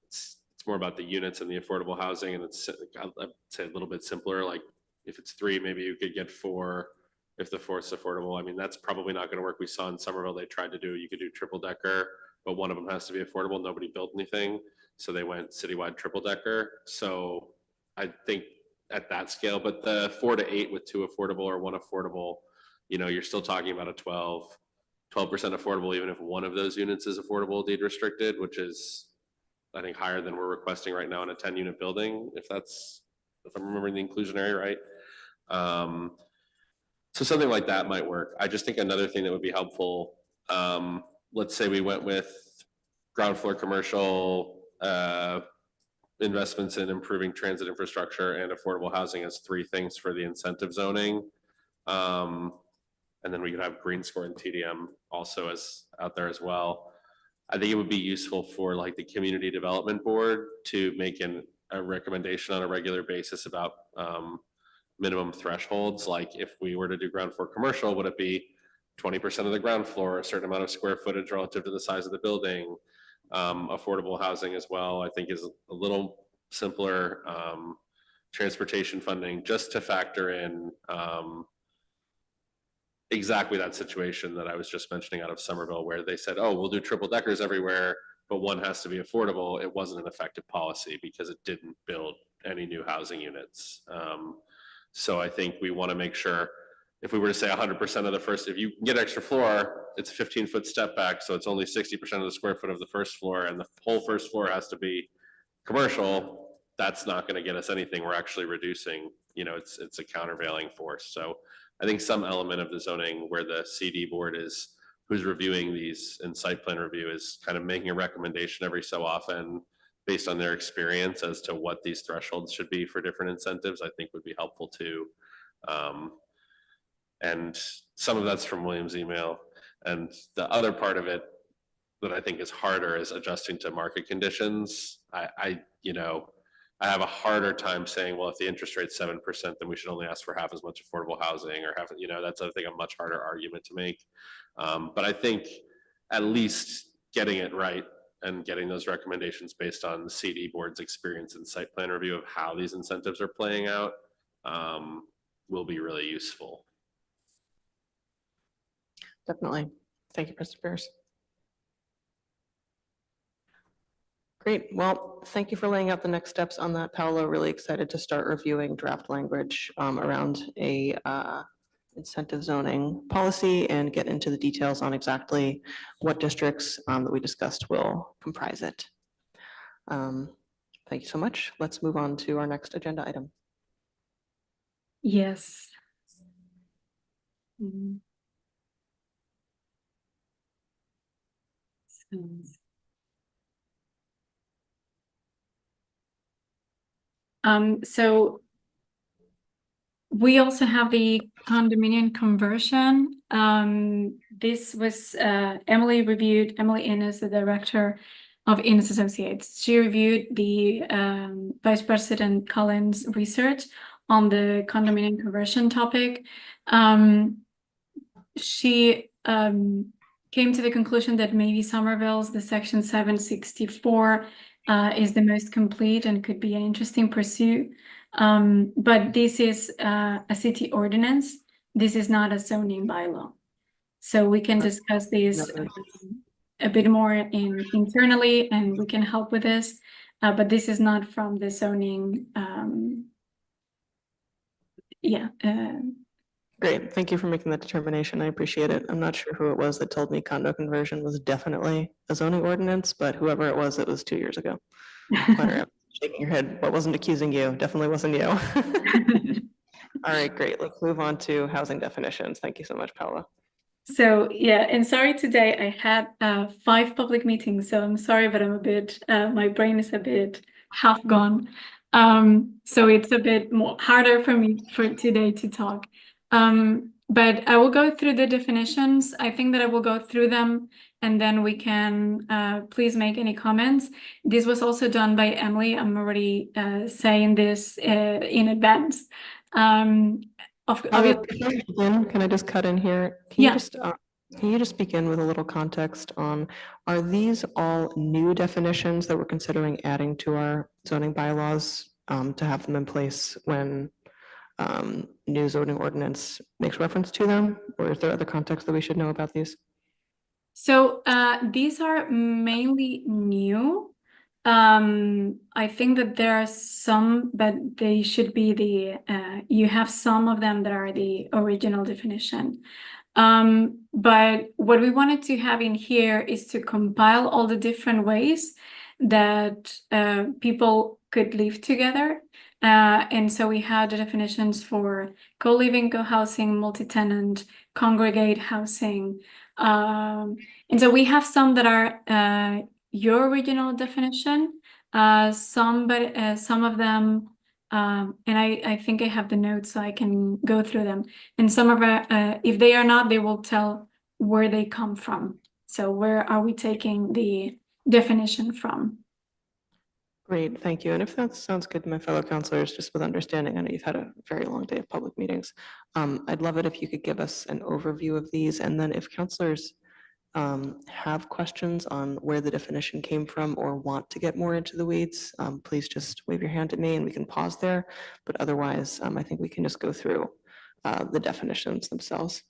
it's more about the units and the affordable housing. And it's, I'd say a little bit simpler. Like if it's 3, maybe you could get 4 if the 4th is affordable. I mean, that's probably not going to work. We saw in Somerville, they tried to do, you could do triple decker, but one of them has to be affordable. Nobody built anything. So they went citywide triple decker. So I think at that scale, but the 4 to 8 with 2 affordable or 1 affordable, you know, you're still talking about a 12% affordable, even if one of those units is affordable deed restricted, which is, I think, higher than we're requesting right now in a 10-unit building, if I'm remembering the inclusionary right. So something like that might work. I just think another thing that would be helpful, let's say we went with ground floor commercial, investments in improving transit infrastructure and affordable housing as 3 things for the incentive zoning. And then we could have green score and TDM also as out there as well. I think it would be useful for like the community development board to make a recommendation on a regular basis about minimum thresholds. Like if we were to do ground floor commercial, would it be 20% of the ground floor, a certain amount of square footage relative to the size of the building? Affordable housing as well, I think is a little simpler. Transportation funding, just to factor in exactly that situation that I was just mentioning out of Somerville, where they said, oh, we'll do triple deckers everywhere, but one has to be affordable. It wasn't an effective policy because it didn't build any new housing units. So I think we want to make sure, if we were to say 100% of the first, if you get extra floor, it's a 15-foot step back, so it's only 60% of the square foot of the first floor, and the whole first floor has to be commercial. That's not going to get us anything. We're actually reducing, you know, it's a countervailing force. So I think some element of the zoning where the CD board is, who's reviewing these in site plan review, is kind of making a recommendation every so often based on their experience as to what these thresholds should be for different incentives, I think would be helpful too. And some of that's from William's email. And the other part of it that I think is harder is adjusting to market conditions. I have a harder time saying, well, if the interest rate's 7%, then we should only ask for half as much affordable housing, or half, you know, that's, I think, a much harder argument to make. But I think at least getting it right and getting those recommendations based on the CD board's experience in site plan review of how these incentives are playing out will be really useful. Definitely. Thank you, President Beers. Great. Well, thank you for laying out the next steps on that, Paolo. Really excited to start reviewing draft language around a incentive zoning policy and get into the details on exactly what districts that we discussed will comprise it. Thank you so much. Let's move on to our next agenda item. Yes. Mm. So- So we also have the condominium conversion. This was Emily reviewed, Emily Innes, the director of Innes Associates. She reviewed the Vice President Collins research on the condominium conversion topic. She came to the conclusion that maybe Somerville's, the Section 764, is the most complete and could be an interesting pursuit. But this is a city ordinance. This is not a zoning bylaw. So we can discuss this a bit more internally, and we can help with this. But this is not from the zoning. Great, thank you for making that determination. I appreciate it. I'm not sure who it was that told me condo conversion was definitely a zoning ordinance, but whoever it was 2 years ago. Clara, shaking your head, what wasn't accusing you? Definitely wasn't you. All right, great. Let's move on to housing definitions. Thank you so much, Paula. So yeah, and sorry today I had 5 public meetings, so I'm sorry, but I'm a bit, my brain is a bit half gone. So it's a bit more harder for me for today to talk. But I will go through the definitions. I think that I will go through them, and then we can please make any comments. This was also done by Emily. I'm already saying this in advance. Can I just cut in here? Yeah. Can you just begin with a little context on, are these all new definitions that we're considering adding to our zoning bylaws to have them in place when new zoning ordinance makes reference to them? Or is there other context that we should know about these? So these are mainly new. I think that there are some, but they should be you have some of them that are the original definition. But what we wanted to have in here is to compile all the different ways that people could live together. And so we had the definitions for co-living, co-housing, multi-tenant, congregate housing. And so we have some that are your original definition, some of them, and I think I have the notes so I can go through them. And some of if they are not, they will tell where they come from. So where are we taking the definition from? Great, thank you. And if that sounds good to my fellow counselors, just with understanding, I know you've had a very long day of public meetings. I'd love it if you could give us an overview of these, and then if counselors have questions on where the definition came from or want to get more into the weeds, please just wave your hand at me and we can pause there. But otherwise, I think we can just go through the definitions themselves.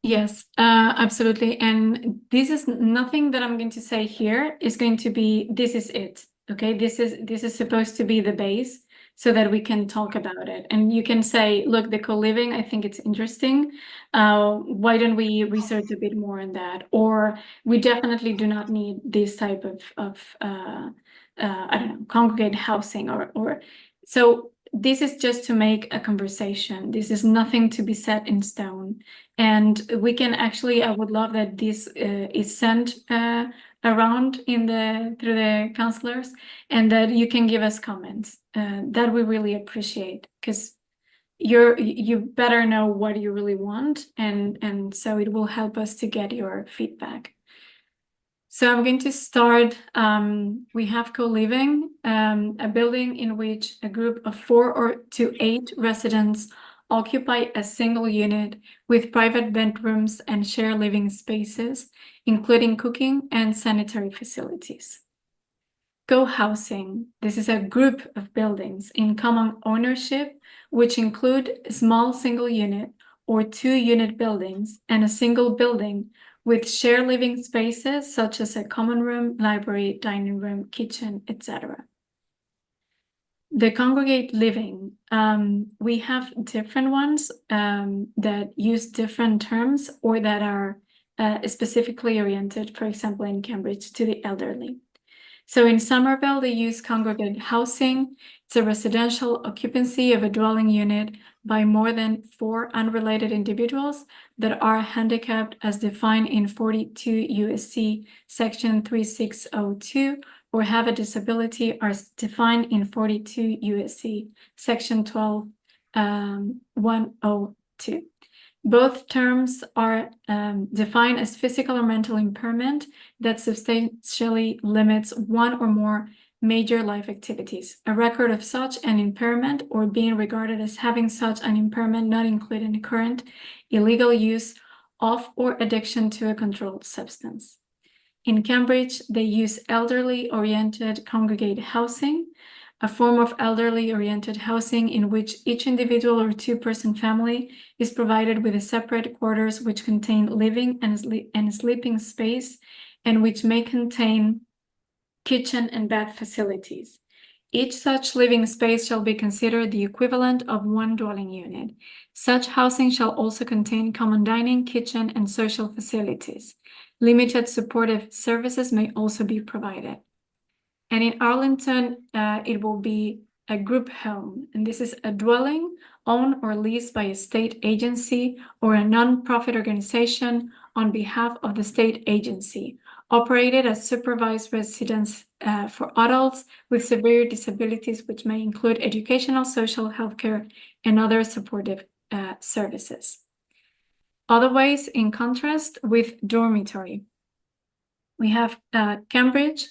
Yes, absolutely. And this is nothing that I'm going to say here is going to be, this is it. Okay, this is supposed to be the base so that we can talk about it. And you can say, look, the co-living, I think it's interesting. Why don't we research a bit more on that? Or we definitely do not need this type of I don't know, congregate housing or so this is just to make a conversation. This is nothing to be set in stone. And we can actually, I would love that this is sent around through the counselors, and that you can give us comments. That we really appreciate, because you better know what you really want, and so it will help us to get your feedback. So I'm going to start. We have co-living, a building in which a group of 4 to 8 residents occupy a single unit with private bedrooms and shared living spaces, including cooking and sanitary facilities. Co-housing. This is a group of buildings in common ownership, which include a small single unit or 2-unit buildings and a single building with shared living spaces such as a common room, library, dining room, kitchen, etc. The congregate living, we have different ones that use different terms or that are specifically oriented, for example, in Cambridge, to the elderly. So in Somerville, they use congregate housing. It's a residential occupancy of a dwelling unit by more than 4 unrelated individuals that are handicapped as defined in 42 USC section 3602 or have a disability as defined in 42 USC section 102. Both terms are defined as physical or mental impairment that substantially limits one or more major life activities. A record of such an impairment or being regarded as having such an impairment not including the current illegal use of or addiction to a controlled substance. In Cambridge, they use elderly-oriented congregate housing, a form of elderly-oriented housing in which each individual or two-person family is provided with a separate quarters which contain living and sleeping space and which may contain kitchen and bath facilities. Each such living space shall be considered the equivalent of one dwelling unit. Such housing shall also contain common dining, kitchen, and social facilities. Limited supportive services may also be provided. And in Arlington, it will be a group home. And this is a dwelling owned or leased by a state agency or a nonprofit organization on behalf of the state agency, operated as supervised residence for adults with severe disabilities, which may include educational, social, healthcare, and other supportive services. Otherwise, in contrast with dormitory, we have Cambridge,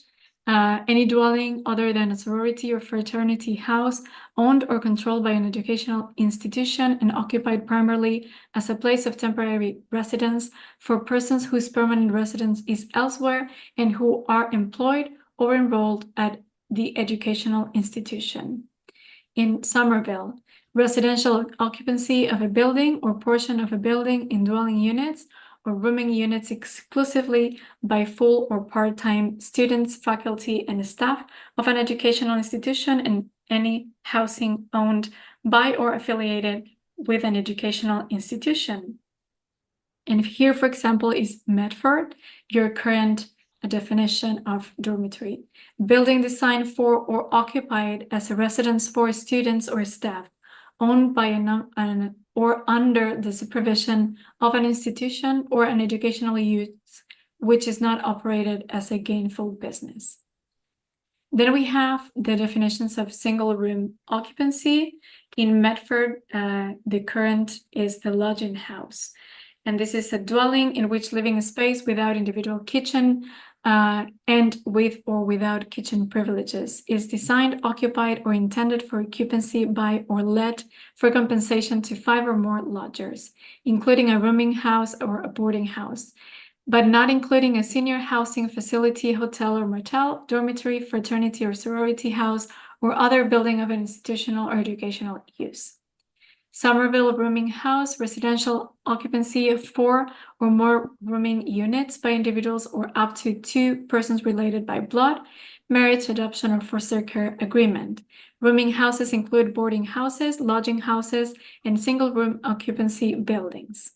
any dwelling other than a sorority or fraternity house owned or controlled by an educational institution and occupied primarily as a place of temporary residence for persons whose permanent residence is elsewhere and who are employed or enrolled at the educational institution. In Somerville, residential occupancy of a building or portion of a building in dwelling units or rooming units exclusively by full or part-time students, faculty, and staff of an educational institution and any housing owned by or affiliated with an educational institution. And here, for example, is Medford, your current definition of dormitory. Building designed for or occupied as a residence for students or staff, owned by or under the supervision of an institution or an educational use, which is not operated as a gainful business. Then we have the definitions of single room occupancy. In Medford, the current is the lodging house. And this is a dwelling in which living space without individual kitchen and with or without kitchen privileges is designed, occupied, or intended for occupancy by or let for compensation to 5 or more lodgers, including a rooming house or a boarding house, but not including a senior housing facility, hotel or motel, dormitory, fraternity or sorority house, or other building of an institutional or educational use. Somerville rooming house, residential occupancy of 4 or more rooming units by individuals or up to 2 persons related by blood, marriage, adoption, or foster care agreement. Rooming houses include boarding houses, lodging houses, and single room occupancy buildings.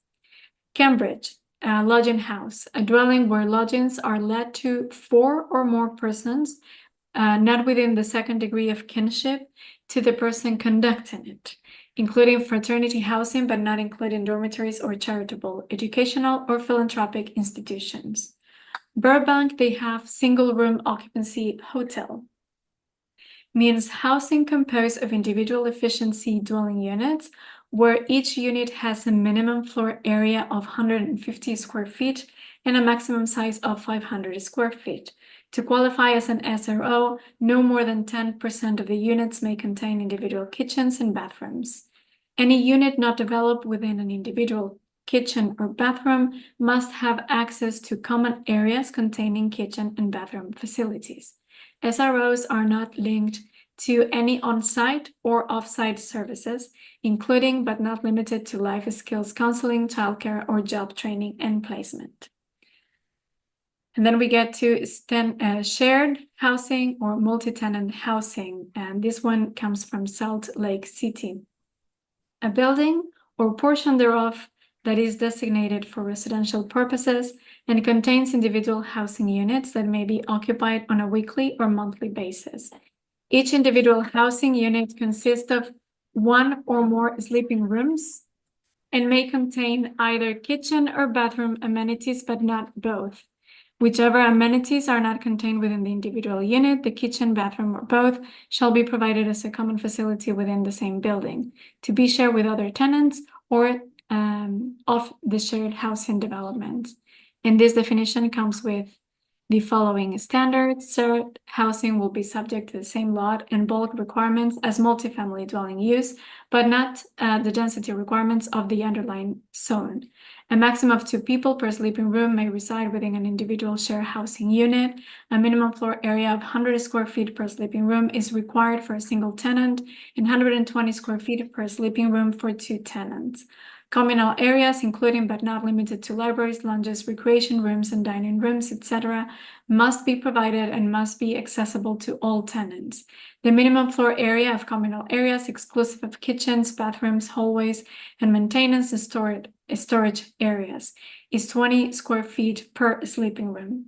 Cambridge, a lodging house, a dwelling where lodgings are let to 4 or more persons, not within the second degree of kinship to the person conducting it, including fraternity housing, but not including dormitories or charitable, educational, or philanthropic institutions. Burbank, they have single room occupancy hotel. Means housing composed of individual efficiency dwelling units, where each unit has a minimum floor area of 150 square feet and a maximum size of 500 square feet. To qualify as an SRO, no more than 10% of the units may contain individual kitchens and bathrooms. Any unit not developed within an individual kitchen or bathroom must have access to common areas containing kitchen and bathroom facilities. SROs are not linked to any on-site or off-site services, including but not limited to life skills counseling, childcare, or job training and placement. And then we get to shared housing or multi-tenant housing, and this one comes from Salt Lake City. A building or portion thereof that is designated for residential purposes and contains individual housing units that may be occupied on a weekly or monthly basis. Each individual housing unit consists of one or more sleeping rooms and may contain either kitchen or bathroom amenities, but not both. Whichever amenities are not contained within the individual unit, the kitchen, bathroom, or both, shall be provided as a common facility within the same building, to be shared with other tenants or of the shared housing development. And this definition comes with the following standards. Shared housing will be subject to the same lot and bulk requirements as multifamily dwelling use, but not the density requirements of the underlying zone. A maximum of 2 people per sleeping room may reside within an individual shared housing unit. A minimum floor area of 100 square feet per sleeping room is required for a single tenant and 120 square feet per sleeping room for 2 tenants. Communal areas, including but not limited to libraries, lounges, recreation rooms, and dining rooms, etc., must be provided and must be accessible to all tenants. The minimum floor area of communal areas, exclusive of kitchens, bathrooms, hallways, and maintenance and storage areas, is 20 square feet per sleeping room.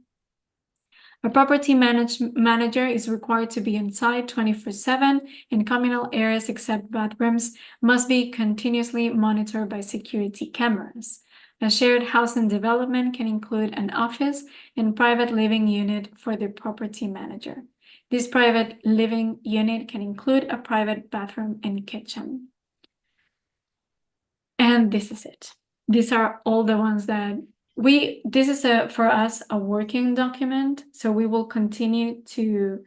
A property manager is required to be on site 24/7, and communal areas except bathrooms must be continuously monitored by security cameras. A shared housing development can include an office and private living unit for the property manager. This private living unit can include a private bathroom and kitchen. And this is it. These are all the ones that this is for us a working document, so we will continue to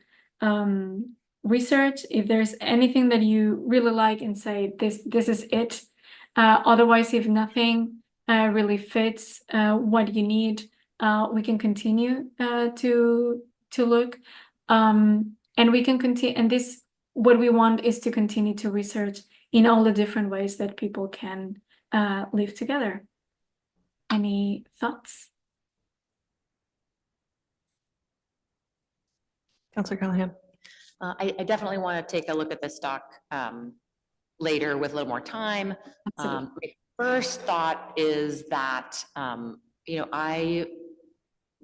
research if there's anything that you really like and say this is it. Otherwise, if nothing really fits what you need, we can continue to look, and we can continue. And this, what we want is to continue to research in all the different ways that people can live together. Any thoughts? Councilor Callahan? I definitely want to take a look at this doc later with a little more time. Absolutely. My first thought is that, I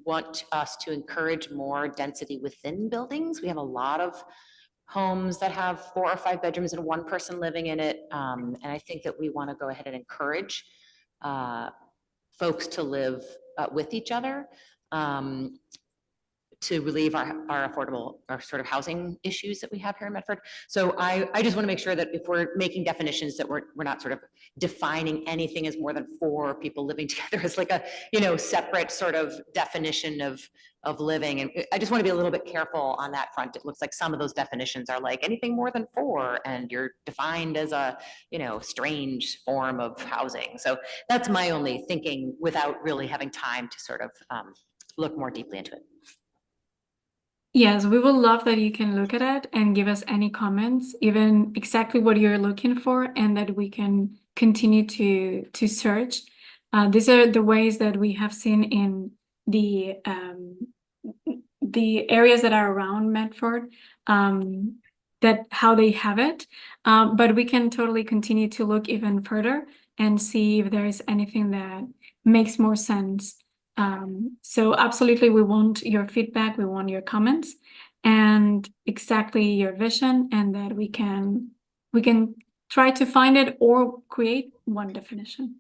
want us to encourage more density within buildings. We have a lot of homes that have 4 or 5 bedrooms and 1 person living in it. And I think that we want to go ahead and encourage folks to live with each other to relieve our affordable, our sort of housing issues that we have here in Medford. So I just want to make sure that if we're making definitions that we're not sort of defining anything as more than 4 people living together as like a, separate sort of definition of living. And I just want to be a little bit careful on that front. It looks like some of those definitions are like anything more than 4 and you're defined as a, strange form of housing. So that's my only thinking without really having time to sort of look more deeply into it. Yes, we will love that you can look at it and give us any comments, even exactly what you're looking for, and that we can continue to search. These are the ways that we have seen in the areas that are around Medford, that how they have it. But we can totally continue to look even further and see if there is anything that makes more sense. So absolutely, we want your feedback, we want your comments, and exactly your vision, and that we can try to find it or create one definition.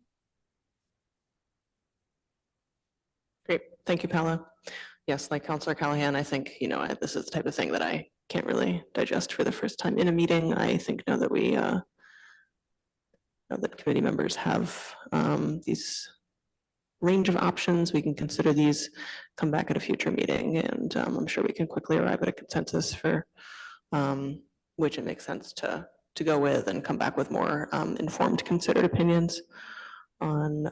Great, thank you, Paula. Yes, like Councilor Callahan, I think, this is the type of thing that I can't really digest for the first time in a meeting. I think now that we know that committee members have these range of options, we can consider these, come back at a future meeting, and I'm sure we can quickly arrive at a consensus for which it makes sense to go with, and come back with more informed, considered opinions on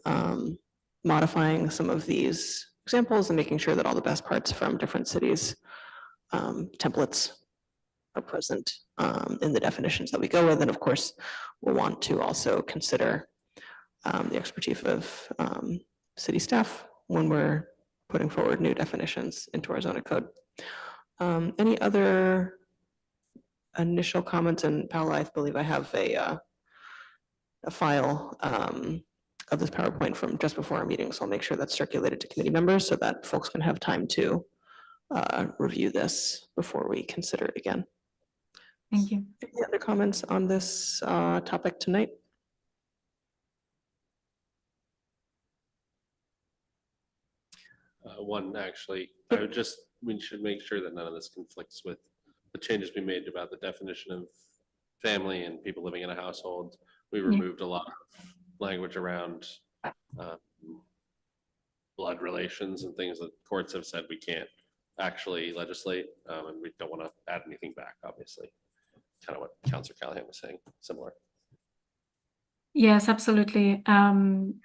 modifying some of these examples and making sure that all the best parts from different cities' templates are present in the definitions that we go with. And of course, we'll want to also consider the expertise of city staff when we're putting forward new definitions into our zoning code. Any other initial comments? And Paula, I believe I have a file of this PowerPoint from just before our meeting, so I'll make sure that's circulated to committee members so that folks can have time to review this before we consider it again. Thank you. Any other comments on this topic tonight? One, actually, we should make sure that none of this conflicts with the changes we made about the definition of family and people living in a household. We removed a lot of language around blood relations and things that courts have said we can't actually legislate, and we don't want to add anything back, obviously. Kind of what Councilor Callahan was saying, similar. Yes, absolutely.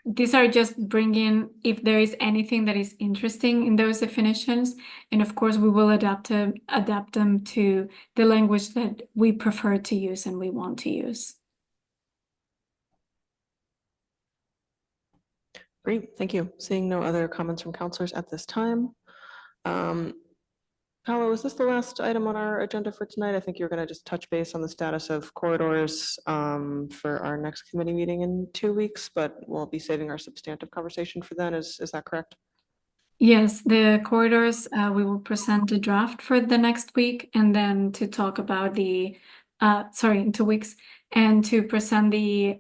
These are just bringing, if there is anything that is interesting in those definitions, and of course we will adapt them to the language that we prefer to use and we want to use. Great, thank you. Seeing no other comments from counselors at this time. Paolo, is this the last item on our agenda for tonight? I think you're going to just touch base on the status of corridors for our next committee meeting in 2 weeks, but we'll be saving our substantive conversation for then. Is that correct? Yes, the corridors, we will present a draft for the next week and then to talk about the, in 2 weeks, and to present the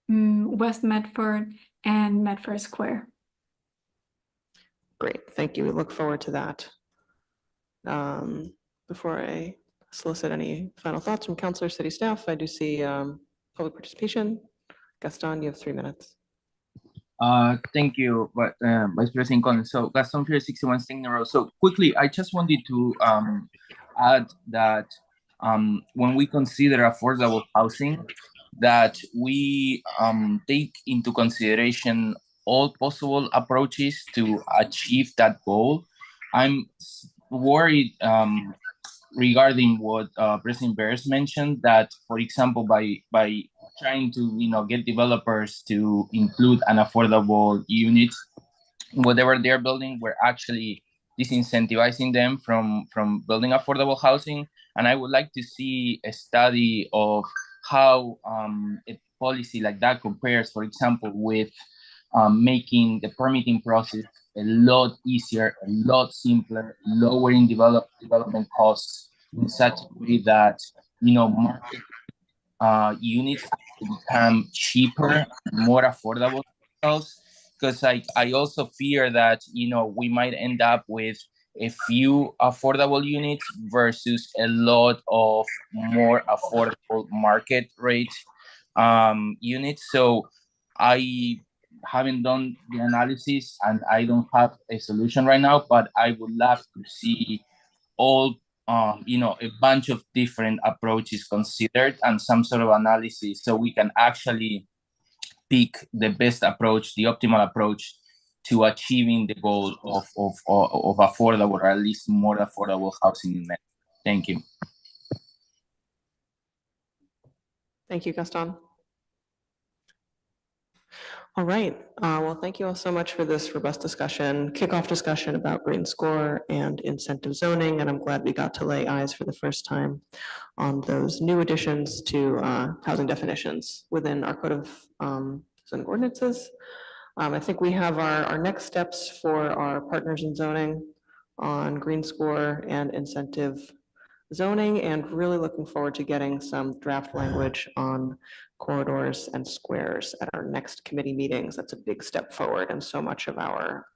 West Medford and Medford Square. Great, thank you. We look forward to that. Before I solicit any final thoughts from counselor, city staff, I do see public participation. Gaston, you have 3 minutes. Thank you, Vice President Collins. So Gaston Ferry, 61 Stigner Road. So quickly, I just wanted to add that when we consider affordable housing, that we take into consideration all possible approaches to achieve that goal. I'm worried regarding what President Bears mentioned, that, for example, by trying to get developers to include an affordable unit, whatever they're building, we're actually disincentivizing them from building affordable housing. And I would like to see a study of how a policy like that compares, for example, with making the permitting process a lot easier, a lot simpler, lowering development costs in such a way that market units become cheaper, more affordable. Because I also fear that we might end up with a few affordable units versus a lot of more affordable market rate units. So I haven't done the analysis and I don't have a solution right now, but I would love to see all a bunch of different approaches considered and some sort of analysis so we can actually pick the best approach, the optimal approach to achieving the goal of affordable, or at least more affordable housing in Mexico. Thank you. Thank you, Gaston. All right. Well, thank you all so much for this robust discussion, kickoff discussion about green score and incentive zoning. And I'm glad we got to lay eyes for the first time on those new additions to housing definitions within our code of zoning ordinances. I think we have our next steps for our partners in zoning on green score and incentive zoning, and really looking forward to getting some draft language on corridors and squares at our next committee meetings. That's a big step forward, and so much of our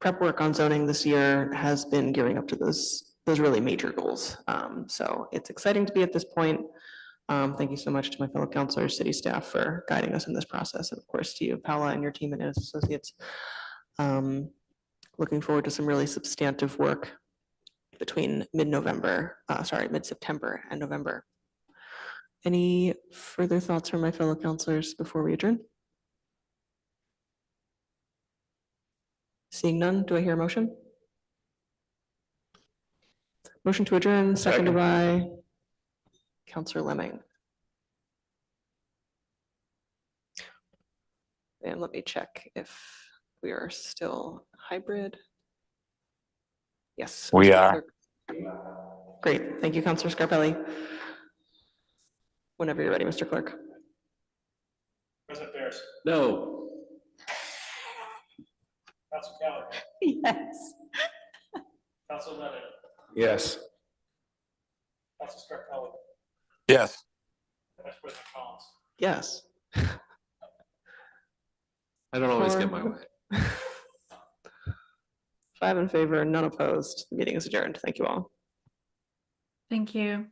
prep work on zoning this year has been gearing up to those really major goals. So it's exciting to be at this point. Thank you so much to my fellow counselors, city staff, for guiding us in this process, and of course to you, Paula, and your team and its associates. Looking forward to some really substantive work between mid-September and November. Any further thoughts from my fellow counselors before we adjourn? Seeing none, do I hear a motion? Motion to adjourn, seconded by Counselor Lemming. And let me check if we are still hybrid. Yes. We Mr. are. Clerk. Great. Thank you, Counselor Scarpelli. Whenever you're ready, Mr. Clerk. Present. Harris, No. Council Callaway, Yes. Council Levitt, Yes. Council Scarpelli, Yes. Vice President Collins. Yes. I don't always get my Four. way. 5 in favor, none opposed. The meeting is adjourned. Thank you all. Thank you.